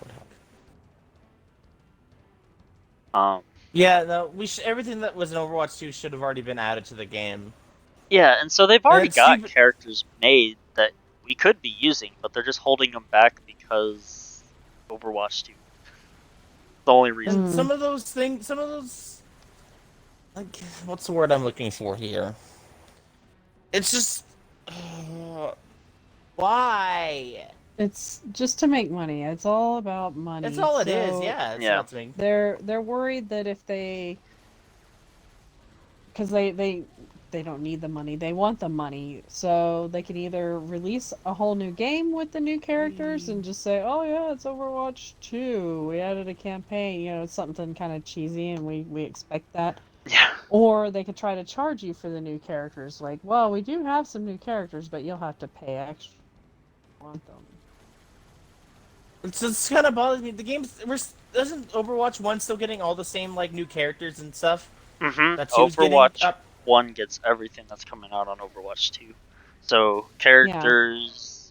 Warthog. Yeah, no, everything that was in Overwatch 2 should have already been added to the game. Yeah, and so they've already got stupid... characters made that we could be using, but they're just holding them back because Overwatch 2. The only reason. And some of those, like, what's the word I'm looking for here? It's just, why? It's just to make money. It's all about money. That's all it is. Yeah, it's Yeah. all to make. They're worried that if because they don't need the money, they want the money, so they can either release a whole new game with the new characters and just say, oh yeah, it's Overwatch 2, we added a campaign, it's something kind of cheesy and we expect that. Yeah. Or they could try to charge you for the new characters, like, well, we do have some new characters, but you'll have to pay extra. Want them. It's just kind of bothers me. The game's isn't Overwatch 1 still getting all the same like new characters and stuff? Mm-hmm. That 2's Overwatch 1 gets everything that's coming out on Overwatch 2. So characters,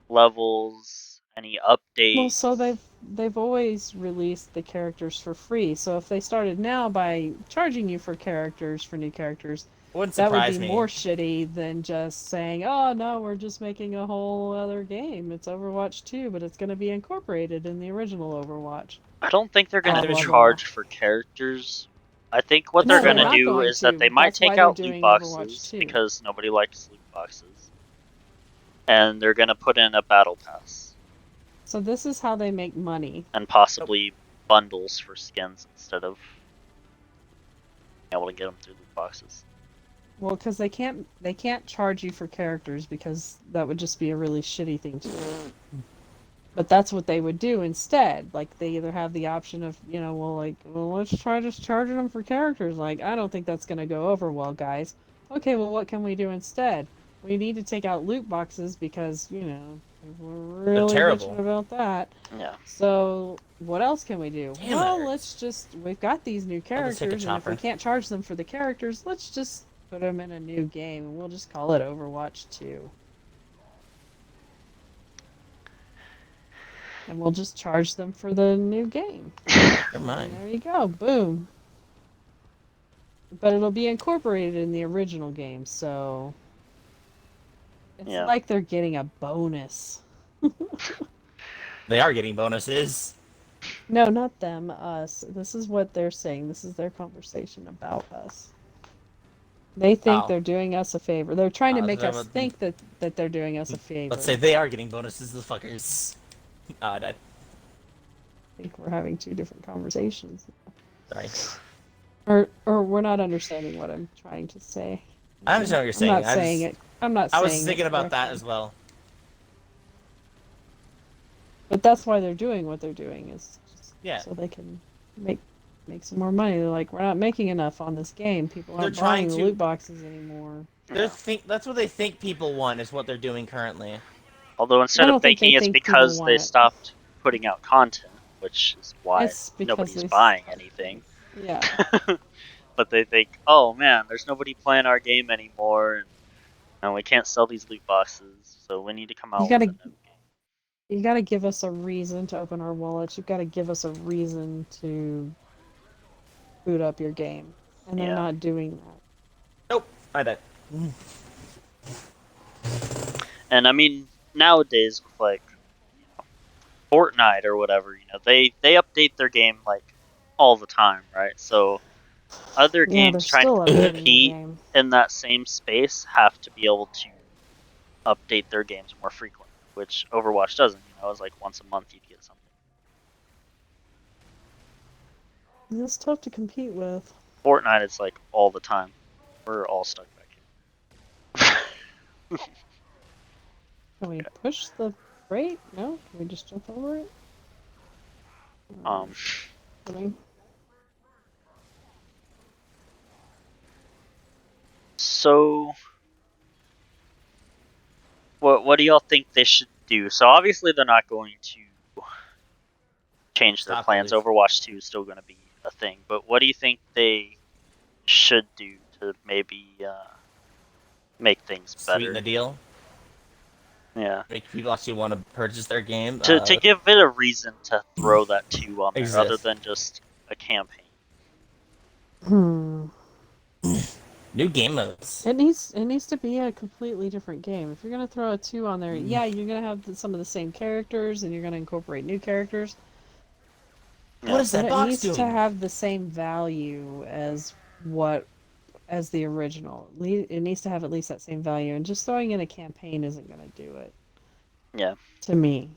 levels, any updates. Well, so they've always released the characters for free. So if they started now by charging you for new characters, that would be more shitty than just saying, "Oh no, we're just making a whole other game. It's Overwatch 2, but it's going to be incorporated in the original Overwatch." I don't think they're going to charge for characters. I think what they're going to do is that they might take out loot boxes because nobody likes loot boxes, and they're going to put in a battle pass. So this is how they make money. And possibly bundles for skins instead of being able to get them through loot boxes. Well, because they can't charge you for characters because that would just be a really shitty thing to do. But that's what they would do instead. Like, they either have the option of, let's try just charging them for characters. Like, I don't think that's going to go over well, guys. Okay, well, what can we do instead? We need to take out loot boxes because, we're really bitching about that. Yeah. So, what else can we do? We've got these new characters, and if we can't charge them for the characters, let's just put them in a new game, and we'll just call it Overwatch 2. And we'll just charge them for the new game. Never mind. There you go. Boom. But it'll be incorporated in the original game, so it's like they're getting a bonus. They are getting bonuses. No, not them. Us. This is what they're saying. This is their conversation about us. They think they're doing us a favor. They're trying to make us think that they're doing us a favor. Let's say they are getting bonuses, the fuckers. I died. I think we're having two different conversations. Sorry. Or we're not understanding what I'm trying to say. I understand what you're saying. I'm not saying it. I'm not saying it. I was thinking about that as well. But that's why they're doing what they're doing, is just so they can make some more money. They're like, we're not making enough on this game. People aren't buying the loot boxes anymore. That's what they think people want, is what they're doing currently. Although instead of thinking it's because they stopped putting out content, which is why nobody's buying anything. Yeah. But they think, oh man, there's nobody playing our game anymore, and we can't sell these loot boxes, so we need to come out with a new game. You gotta give us a reason to open our wallets. You've gotta give us a reason to boot up your game. And they're not doing that. Nope, I died. And I mean, nowadays with like Fortnite or whatever, they update their game like all the time, right? So other games trying to compete in that same space have to be able to update their games more frequently, which Overwatch doesn't. It's like once a month you'd get something. It's tough to compete with. Fortnite, it's like all the time. We're all stuck back here. Can we push the Great? No? Can we just jump over it? Kidding. So, what do y'all think they should do? So obviously they're not going to change their Stock plans. release. Overwatch 2 is still going to be a thing, but what do you think they should do to maybe make things Sweeten better? the deal. Yeah. Make people actually want to purchase their game. To give it a reason to throw that 2 on there, other Exist. than just a campaign. New game modes. It needs to be a completely different game. If you're gonna throw a 2 on there, Mm. yeah, you're gonna have some of the same characters, and you're gonna incorporate new characters. Yeah. What is But that it box needs doing? to have the same value as the original. It needs to have at least that same value, and just throwing in a campaign isn't gonna do it. Yeah. To me.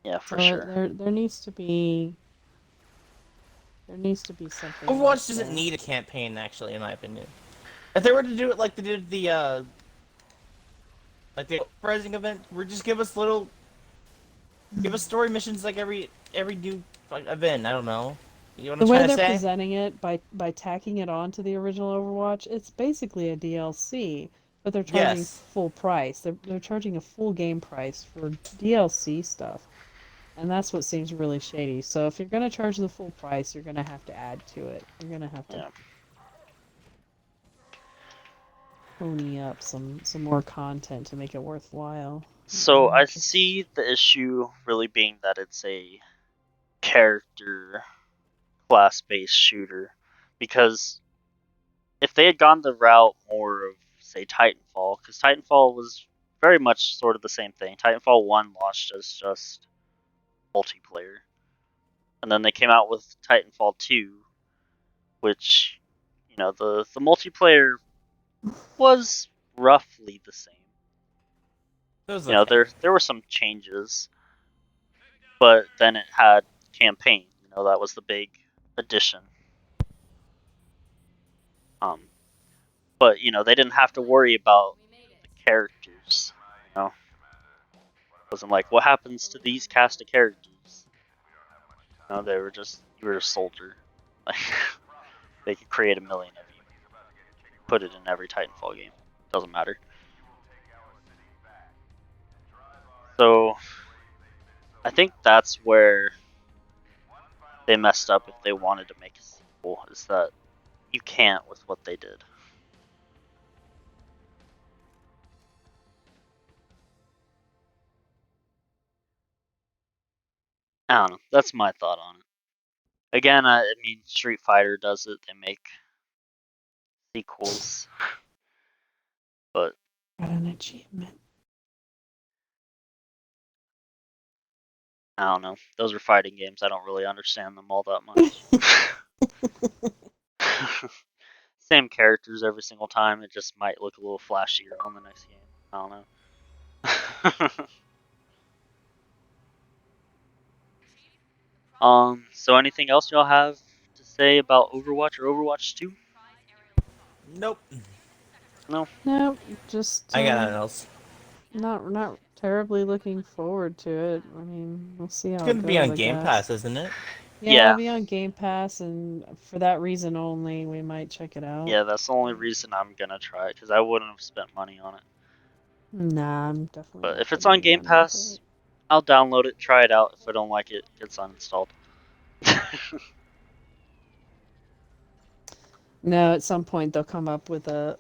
Yeah, for So sure. there needs to be something. Overwatch like doesn't that. need a campaign, actually, in my opinion. If they were to do it like they did the uprising event, where just give us story missions like every new event. I don't know. You know what The I'm way trying to they're say? presenting it by tacking it on to the original Overwatch, it's basically a DLC, but they're charging Yes. full price. They're charging a full game price for DLC stuff. And that's what seems really shady. So if you're going to charge the full price, you're going to have to add to it. You're going to have to Yeah. pony up some more content to make it worthwhile. So I Just- see the issue really being that it's a character class-based shooter, because if they had gone the route more of, say, Titanfall, because Titanfall was very much sort of the same thing. Titanfall 1 launched as just multiplayer, and then they came out with Titanfall 2, which, you know, the multiplayer was roughly the same. It was You know, okay. there were some changes, but then it had campaign. You know, that was the big addition. But you know, they didn't have to worry about the characters. You know, it wasn't like what happens to these cast of characters. You know, they were just you were a soldier. Like they could create a million of you, put it in every Titanfall game. Doesn't matter. So I think that's where they messed up if they wanted to make a sequel, is that you can't with what they did. I don't know. That's my thought on it. Again, I mean, Street Fighter does it. They make sequels, but Got an achievement. I don't know. Those are fighting games. I don't really understand them all that much. Same characters every single time. It just might look a little flashier on the next game. I don't know. So anything else y'all have to say about Overwatch or Overwatch 2? Nope. No? No, just I got nothing else. not terribly looking forward to it. I mean, we'll see It's how it gonna be goes, on I Game guess. Pass, isn't it? Yeah, it'll Yeah. be on Game Pass, and for that reason only, we might check it out. Yeah, that's the only reason I'm gonna try it, because I wouldn't have spent money on it. Nah, I'm definitely But not if it's putting on any Game money into Pass, it. I'll download it, try it out. If I don't like it, it's uninstalled. No, at some point they'll come up with a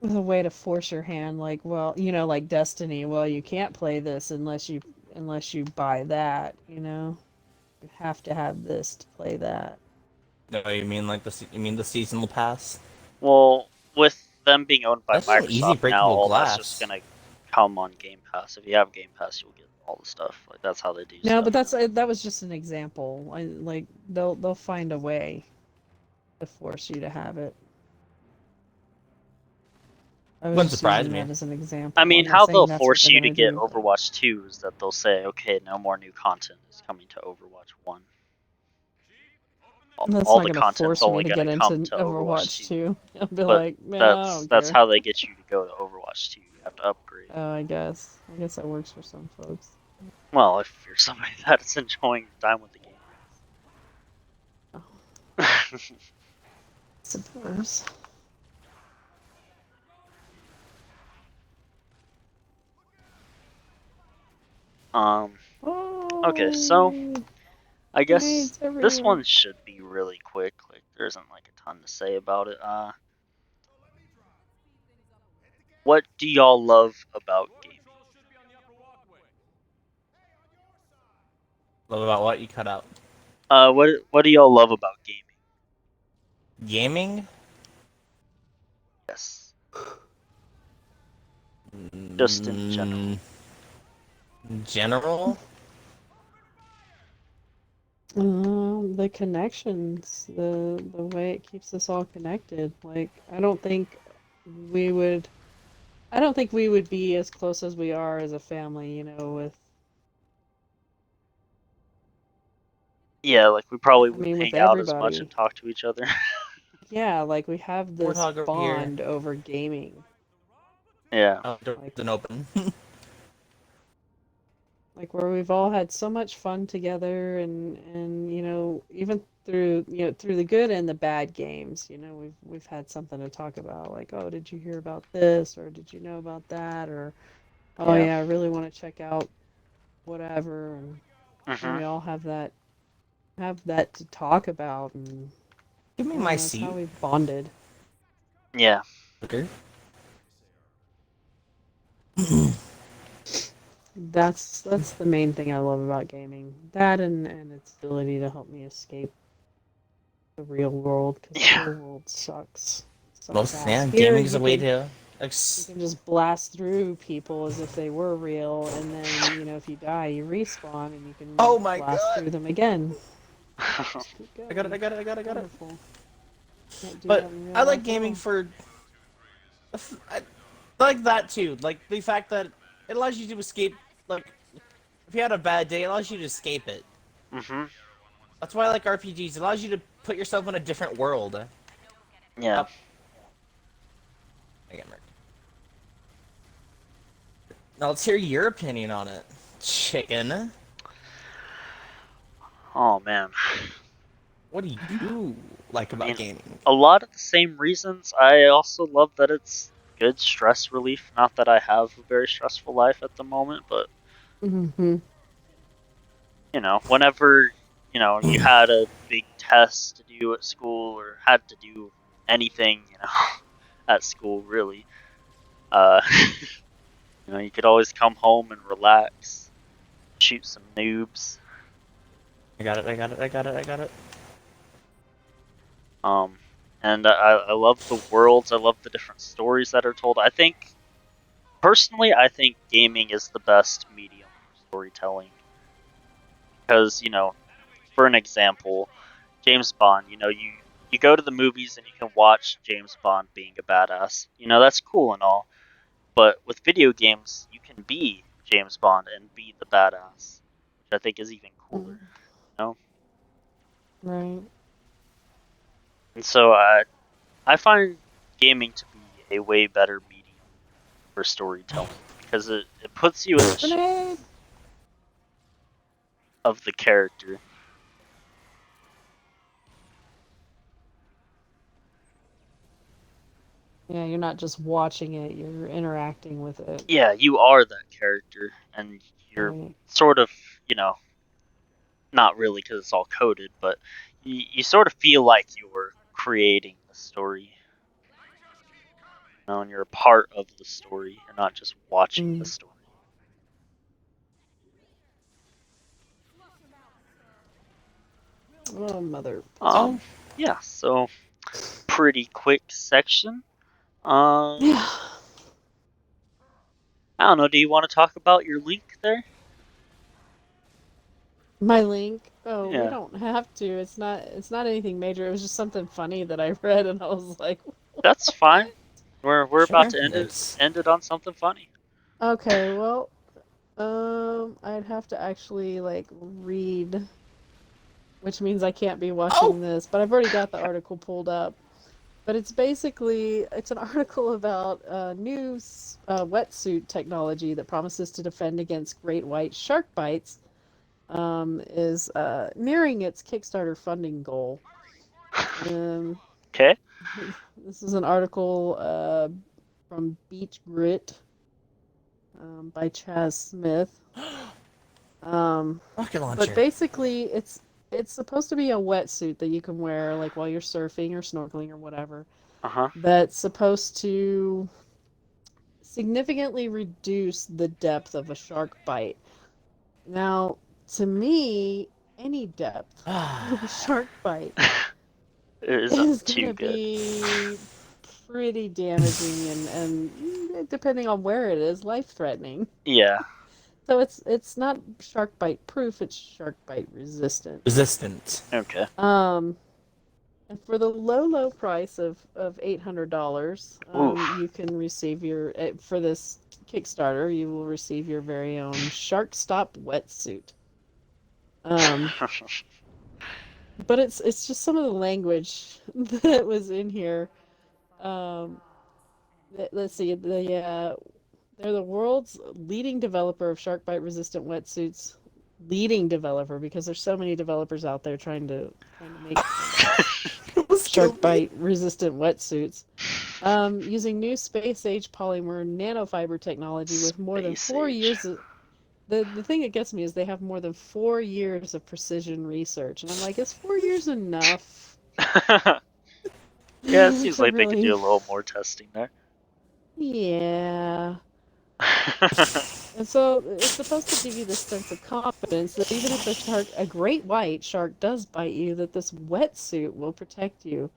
way to force your hand, like, well, like Destiny. Well, you can't play this unless you buy that. You have to have this to play that. No, you mean like the seasonal pass? Well, with them being owned by That's just an easy Microsoft now, breakable all that's just glass. gonna come on Game Pass. If you have Game Pass, you'll get all the stuff. Like that's how they do No, stuff but now. that was just an example. Like they'll find a way to force you to have it. I was Wouldn't just surprise using me. that as an example. I mean, I'm not how they'll saying that's what force they're you to gonna get do. But... Overwatch 2 is that they'll say, okay, no more new content is coming to Overwatch 1. That's all not the gonna content's force me only to gonna get into come to Overwatch Overwatch 2. 2. I'll be But like, man, I don't that's care. how they get you to go to Overwatch 2. You have to upgrade. Oh, I guess. I guess that works for some folks. Well, if you're somebody that's enjoying your time with the game. Oh, suppose. Okay, so Oh, I guess grenades this everywhere. one should be really quick. Like, there isn't like a ton to say about it. What do y'all love about gaming? Love about what you cut out? What do y'all love about gaming? Gaming? Yes, just in general. General? The connections, the way it keeps us all connected. Like, we would, I don't think we would be as close as we are as a family, with, Yeah, like we probably I wouldn't mean, with hang out as much everybody. and talk to each other. Yeah, like we have this Warthog over here. bond over gaming. Yeah. Oh, door Like, isn't open. where we've all had so much fun together and even through the good and the bad games, we've had something to talk about, like, oh, did you hear about this, or did you know about that, or oh Yeah. yeah, I really want to check out whatever, and Mhm. we all have that to talk about, and Give me I don't my know, it's how seat. we've bonded. Yeah. Okay. That's the main thing I love about gaming. That and its ability to help me escape the real world, because the Yeah. real world sucks Most ass. yeah, Here gaming is a you way can to. you can just blast through people as if they were real, and then if you die, you respawn and you can Oh my blast god! through them again. Just keep I got it! I going. got it! I got it! I It's got it! wonderful. Can't do that But in real I like life at gaming all. for. I like that too. Like the fact that it allows you to escape. Like, if you had a bad day, it allows you to escape it. Mhm. That's why I like RPGs. It allows you to put yourself in a different world. Yeah. Up. I get murked. Now let's hear your opinion on it, chicken. Oh man. What do you like I about mean, gaming? a lot of the same reasons. I also love that it's good stress relief. Not that I have a very stressful life at the moment, but Mm-hmm. whenever you had a big test to do at school or had to do anything, at school really, uh, you could always come home and relax, shoot some noobs. I got it. I got it. I got it. I got it. Um, and I love the worlds. I love the different stories that are told. Personally, I think gaming is the best medium for storytelling because, for an example, James Bond, you go to the movies and you can watch James Bond being a badass. That's cool and all. But with video games, you can be James Bond and be the badass, which I think is even cooler, you know? Right. And so I find gaming to be a way better medium for storytelling because it puts you in the shoes Grenade. of the character. Yeah, you're not just watching it, you're interacting with it. Yeah, you are that character, and you're Right. sort of, you know, not really because it's all coded, but you sort of feel like you're creating the story. And you're a part of the story. You're not just watching the Mm. story. Oh, mother. Um, yeah. So pretty quick section. Yeah. I don't know. Do you want to talk about your link there? My link. Oh, we Yeah, don't have to. It's not anything major. It was just something funny that I read and I was like, that's fine. what? We're about Sure. to It's end it on something funny. Okay, well, I'd have to actually read which means I can't be watching this, but I've already got the article pulled up. But it's an article about new wetsuit technology that promises to defend against great white shark bites. Is nearing its Kickstarter funding goal. Okay. This is an article from Beach Grit by Chaz Smith. Rocket launcher. But basically, it's supposed to be a wetsuit that you can wear like while you're surfing or snorkeling or whatever. That's supposed to significantly reduce the depth of a shark bite. Now, to me, any depth of a shark bite is going to be pretty damaging and depending on where it is, life-threatening. Yeah. So it's not shark bite proof, it's shark bite resistant. Okay. And for the low price of $800, you can receive for this Kickstarter, you will receive your very own Shark Stop wetsuit. But it's just some of the language that was in here. Let's see, they're the world's leading developer of shark bite resistant wetsuits. Leading developer, because there's so many developers out there trying to make shark bite resistant wetsuits. Using new space age polymer nanofiber technology with more than 4 years of, the thing that gets me is they have more than 4 years of precision research, and I'm like, is 4 years enough? Yeah, it seems like they could do a little more testing there. Yeah. And so it's supposed to give you this sense of confidence that even if a great white shark does bite you, that this wetsuit will protect you.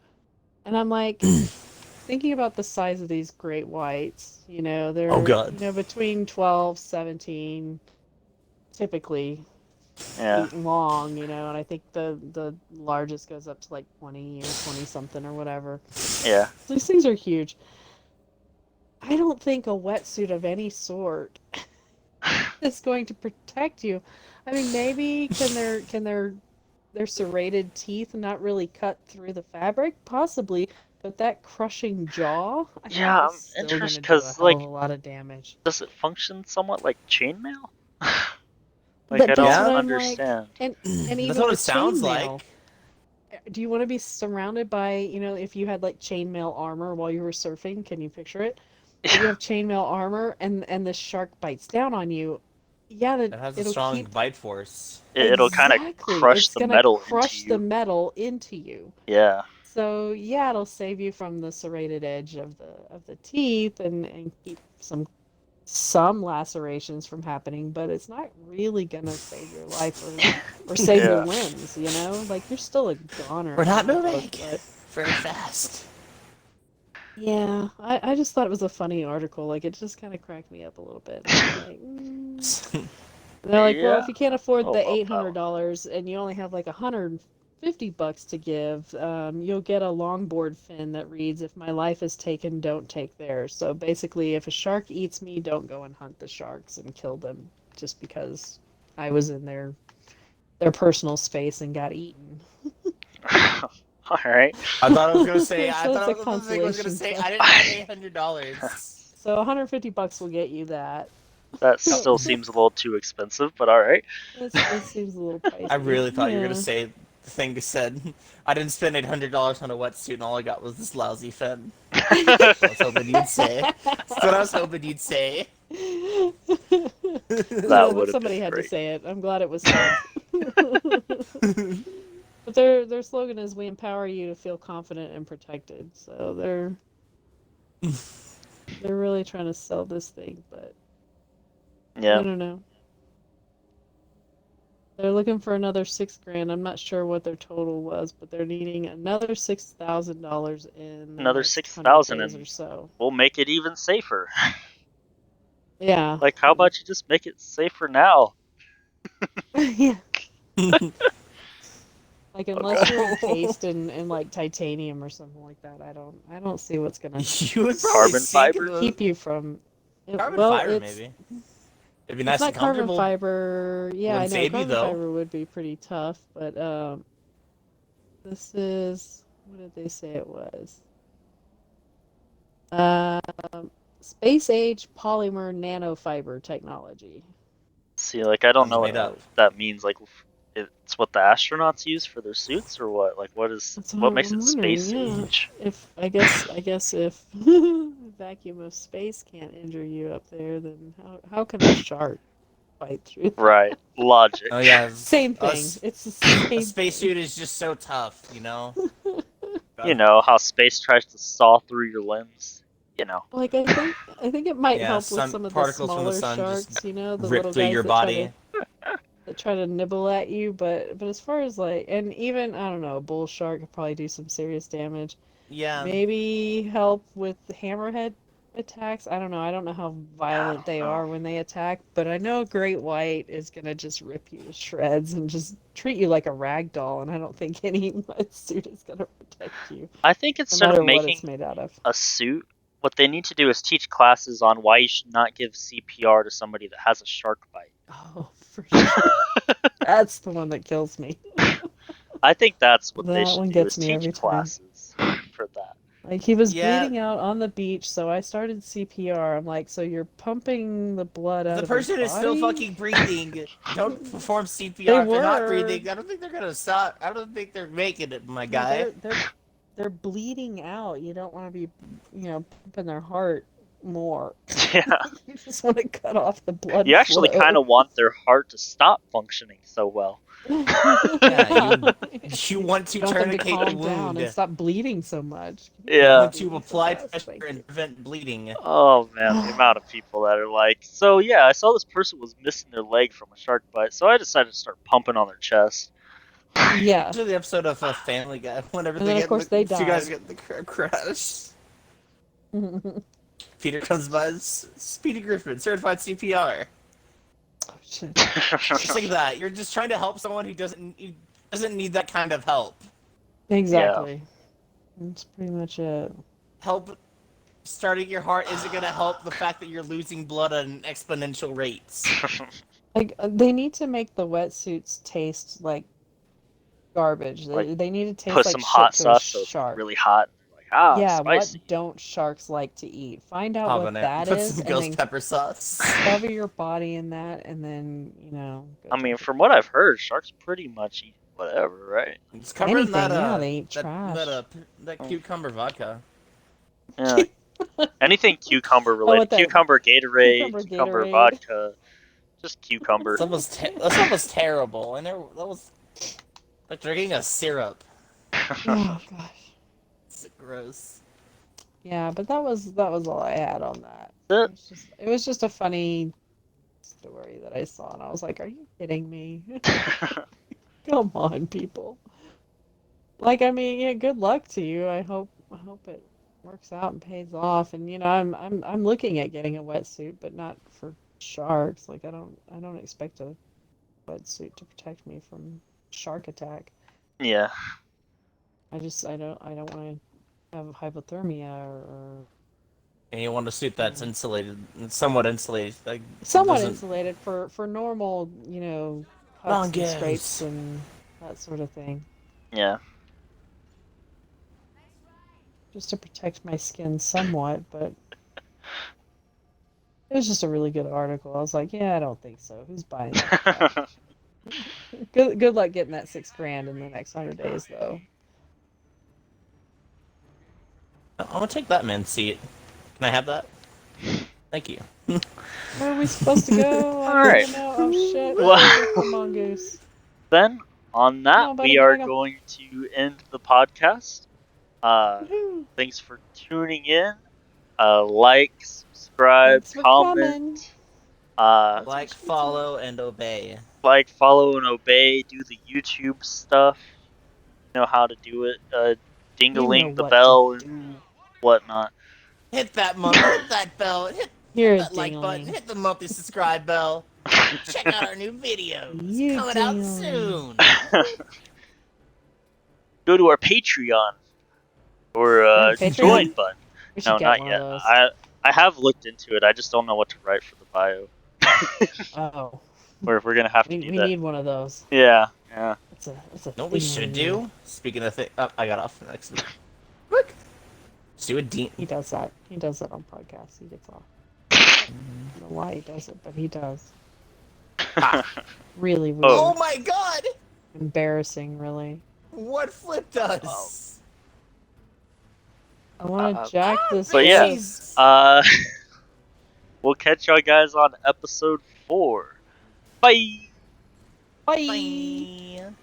And I'm like, thinking about the size of these great whites, they're between 12, 17, typically feet long, and I think the largest goes up to like 20 or 20 something or whatever. Yeah. These things are huge. I don't think a wetsuit of any sort is going to protect you. I mean, maybe can their serrated teeth not really cut through the fabric? Possibly, but that crushing jaw, I think I'm is still interested going to do because a hell of a lot of damage. Does it function somewhat like chainmail? But I don't understand. Like, and even that's what with it sounds chainmail, like. do you want to be surrounded by, if you had like chainmail armor while you were surfing? Can you picture it? If you have chainmail armor and the shark bites down on you, it has a strong bite force. It'll kind of crush the metal into you. Yeah. So yeah, it'll save you from the serrated edge of the teeth and keep some lacerations from happening, but it's not really gonna save your life or save your limbs. Like you're still a goner. We're not moving very fast. Yeah, I just thought it was a funny article. Like, it just kind of cracked me up a little bit. Like, They're like, well, if you can't afford the $800 and you only have like $150 to give, you'll get a longboard fin that reads, "If my life is taken, don't take theirs." So basically, if a shark eats me, don't go and hunt the sharks and kill them just because I was in their personal space and got eaten. All right. I thought I was gonna say. I thought I was gonna say. I didn't have $800. So $150 will get you that. That still seems a little too expensive, but all right. It seems a little pricey. I really thought you were gonna say the thing that said, "I didn't spend $800 on a wetsuit, and all I got was this lousy fin." That's what I was hoping you'd say. That's what I was hoping you'd say. That would somebody had to say it. I'm glad it was said. But their slogan is, "We empower you to feel confident and protected." So they're really trying to sell this thing, but I don't know. They're looking for another $6,000. I'm not sure what their total was, but they're needing another $6,000 in another 6,000 or so. We'll make it even safer. Yeah. Like, how about you just make it safer now? Yeah. Like, unless you're encased in like titanium or something like that, I don't see what's gonna carbon fiber keep you from carbon fiber maybe. It'd be nice it's not and comfortable. Carbon fiber. Yeah, I know save carbon you, though. fiber would be pretty tough, but This is, what did they say it was? Space age polymer nanofiber technology. See, like, I don't Sounds know what made up. that means. Like, it's what the astronauts use for their suits, or what? Like, That's what makes I'm it wondering, space yeah. age? If I guess if vacuum of space can't injure you up there, then how can a shark fight through that? Right, logic. Oh yeah, Same thing. It's the same a spacesuit thing. is just so tough, you know. You know how space tries to saw through your limbs. You know. Like I think it might Yeah, help with some some of the particles from the smaller sun just sharks, you know, the rip little through guys your body. that try to nibble at you, but as far as like, and even I don't know, a bull shark could probably do some serious damage. Yeah, Maybe help with the hammerhead attacks. I don't know. I don't know how I violent don't they know. are when they attack, but I know a great white is gonna just rip you to shreds and just treat you like a rag doll, and I don't think any wetsuit is gonna protect you, I think no instead of matter what it's making made out of. a suit, what they need to do is teach classes on why you should not give CPR to somebody that has a shark bite. Oh, for sure. That's the one that kills me. I think that's what they That should one do gets is me teach every time. classes for that. Like he was yeah. bleeding out on the beach, so I started CPR. I'm like, so you're pumping the blood If out the of his person is still body? fucking breathing, don't perform They CPR. If they're not were. breathing, I don't think they're gonna stop. I don't think they're making it, my No, guy. they're bleeding out. You don't want to be, pumping their heart more. Yeah. You just want to cut off the blood You actually kind flow. of want their heart to stop functioning so well. Yeah, Yeah. you want to You want them to tourniquet the calm down and wound. stop bleeding so much. You Yeah. want to Bleeding so apply fast. pressure Thank and prevent bleeding. Oh man, the amount of people that are like, so yeah, I saw this person was missing their leg from a shark bite, so I decided to start pumping on their chest. Yeah. To the episode of Family Guy, whenever And they then of get in course they the two guys died. get in the crash. Oh Peter comes by, Speedy Griffin, certified CPR. shit. Just like that, you're just trying to help someone who doesn't need that kind of help. Yeah. Exactly. That's pretty much it. Help starting your heart isn't gonna help the fact that you're losing blood at an exponential rates. Like they need to make the wetsuits taste like garbage. Like They need to taste put like some shit hot to a sauce so it's like shark. really hot. Like, ah, Yeah, what spicy. don't sharks like to eat? Find out what Habanero. that Put is, some and ghost then pepper sauce. cover your body in that, and then go I mean, tough from enough. what I've heard, sharks pretty much eat whatever, right? Just cover in Anything, yeah, they eat trash. that cucumber vodka. Yeah. Anything cucumber Oh, related. with that Cucumber Gatorade, cucumber cucumber Gatorade. vodka, just cucumber. That stuff was terrible, and that was like drinking a syrup. Oh gosh. It's gross. Yeah, but that was all I had on that. That- It was just a funny story that I saw, and I was like, "Are you kidding me? Come on, people!" Like, I mean, yeah, good luck to you. I hope it works out and pays off. And I'm looking at getting a wetsuit, but not for sharks. Like, I don't expect a wetsuit to protect me from shark attack. yeah. I don't want to have hypothermia or And you want a suit you that's know, insulated, somewhat insulated, like somewhat doesn't insulated for normal, cuts and scrapes mongoose. and that sort of thing, Yeah. just to protect my skin somewhat. But it was just a really good article. I was like, yeah, I don't think so. Who's buying that crap? Good luck getting that 6 grand in the next 100 days, though. I'm gonna take that man's seat. Can I have that? Thank you. Where are we supposed to go? I All don't right. even know. Oh shit! Well, Careful, mongoose. then on Come that, on, buddy, we are back up. going to end the podcast. Woohoo. Thanks for tuning in. Like, subscribe, Thanks for coming. comment. Uh, Like, follow, and obey. like, follow, and obey. Do the YouTube stuff. You know how to do it. You know Dingling the what bell to and do. whatnot. Hit that bell, hit You're a that like button, dingling. hit the monthly subscribe bell. Check out our new videos You coming out dingling. soon. Go to our Patreon or Yeah, join Patreon. button. We should No, get not one yet. of those. I have looked into it. I just don't know what to write for the bio. Oh, We're gonna have to we do we that. need one of those. Yeah, yeah. It's a know what we thing should we do. do? Speaking of things, I got off the next. Look, let's do a Dean. He does that. He does that on podcasts. He gets off. I don't know why he does it, but he does. Really weird. Oh my god! Embarrassing, really. What Flip does? I want to jack this. But yeah, bitches. we'll catch y'all guys on episode 4. Bye! Bye. Bye.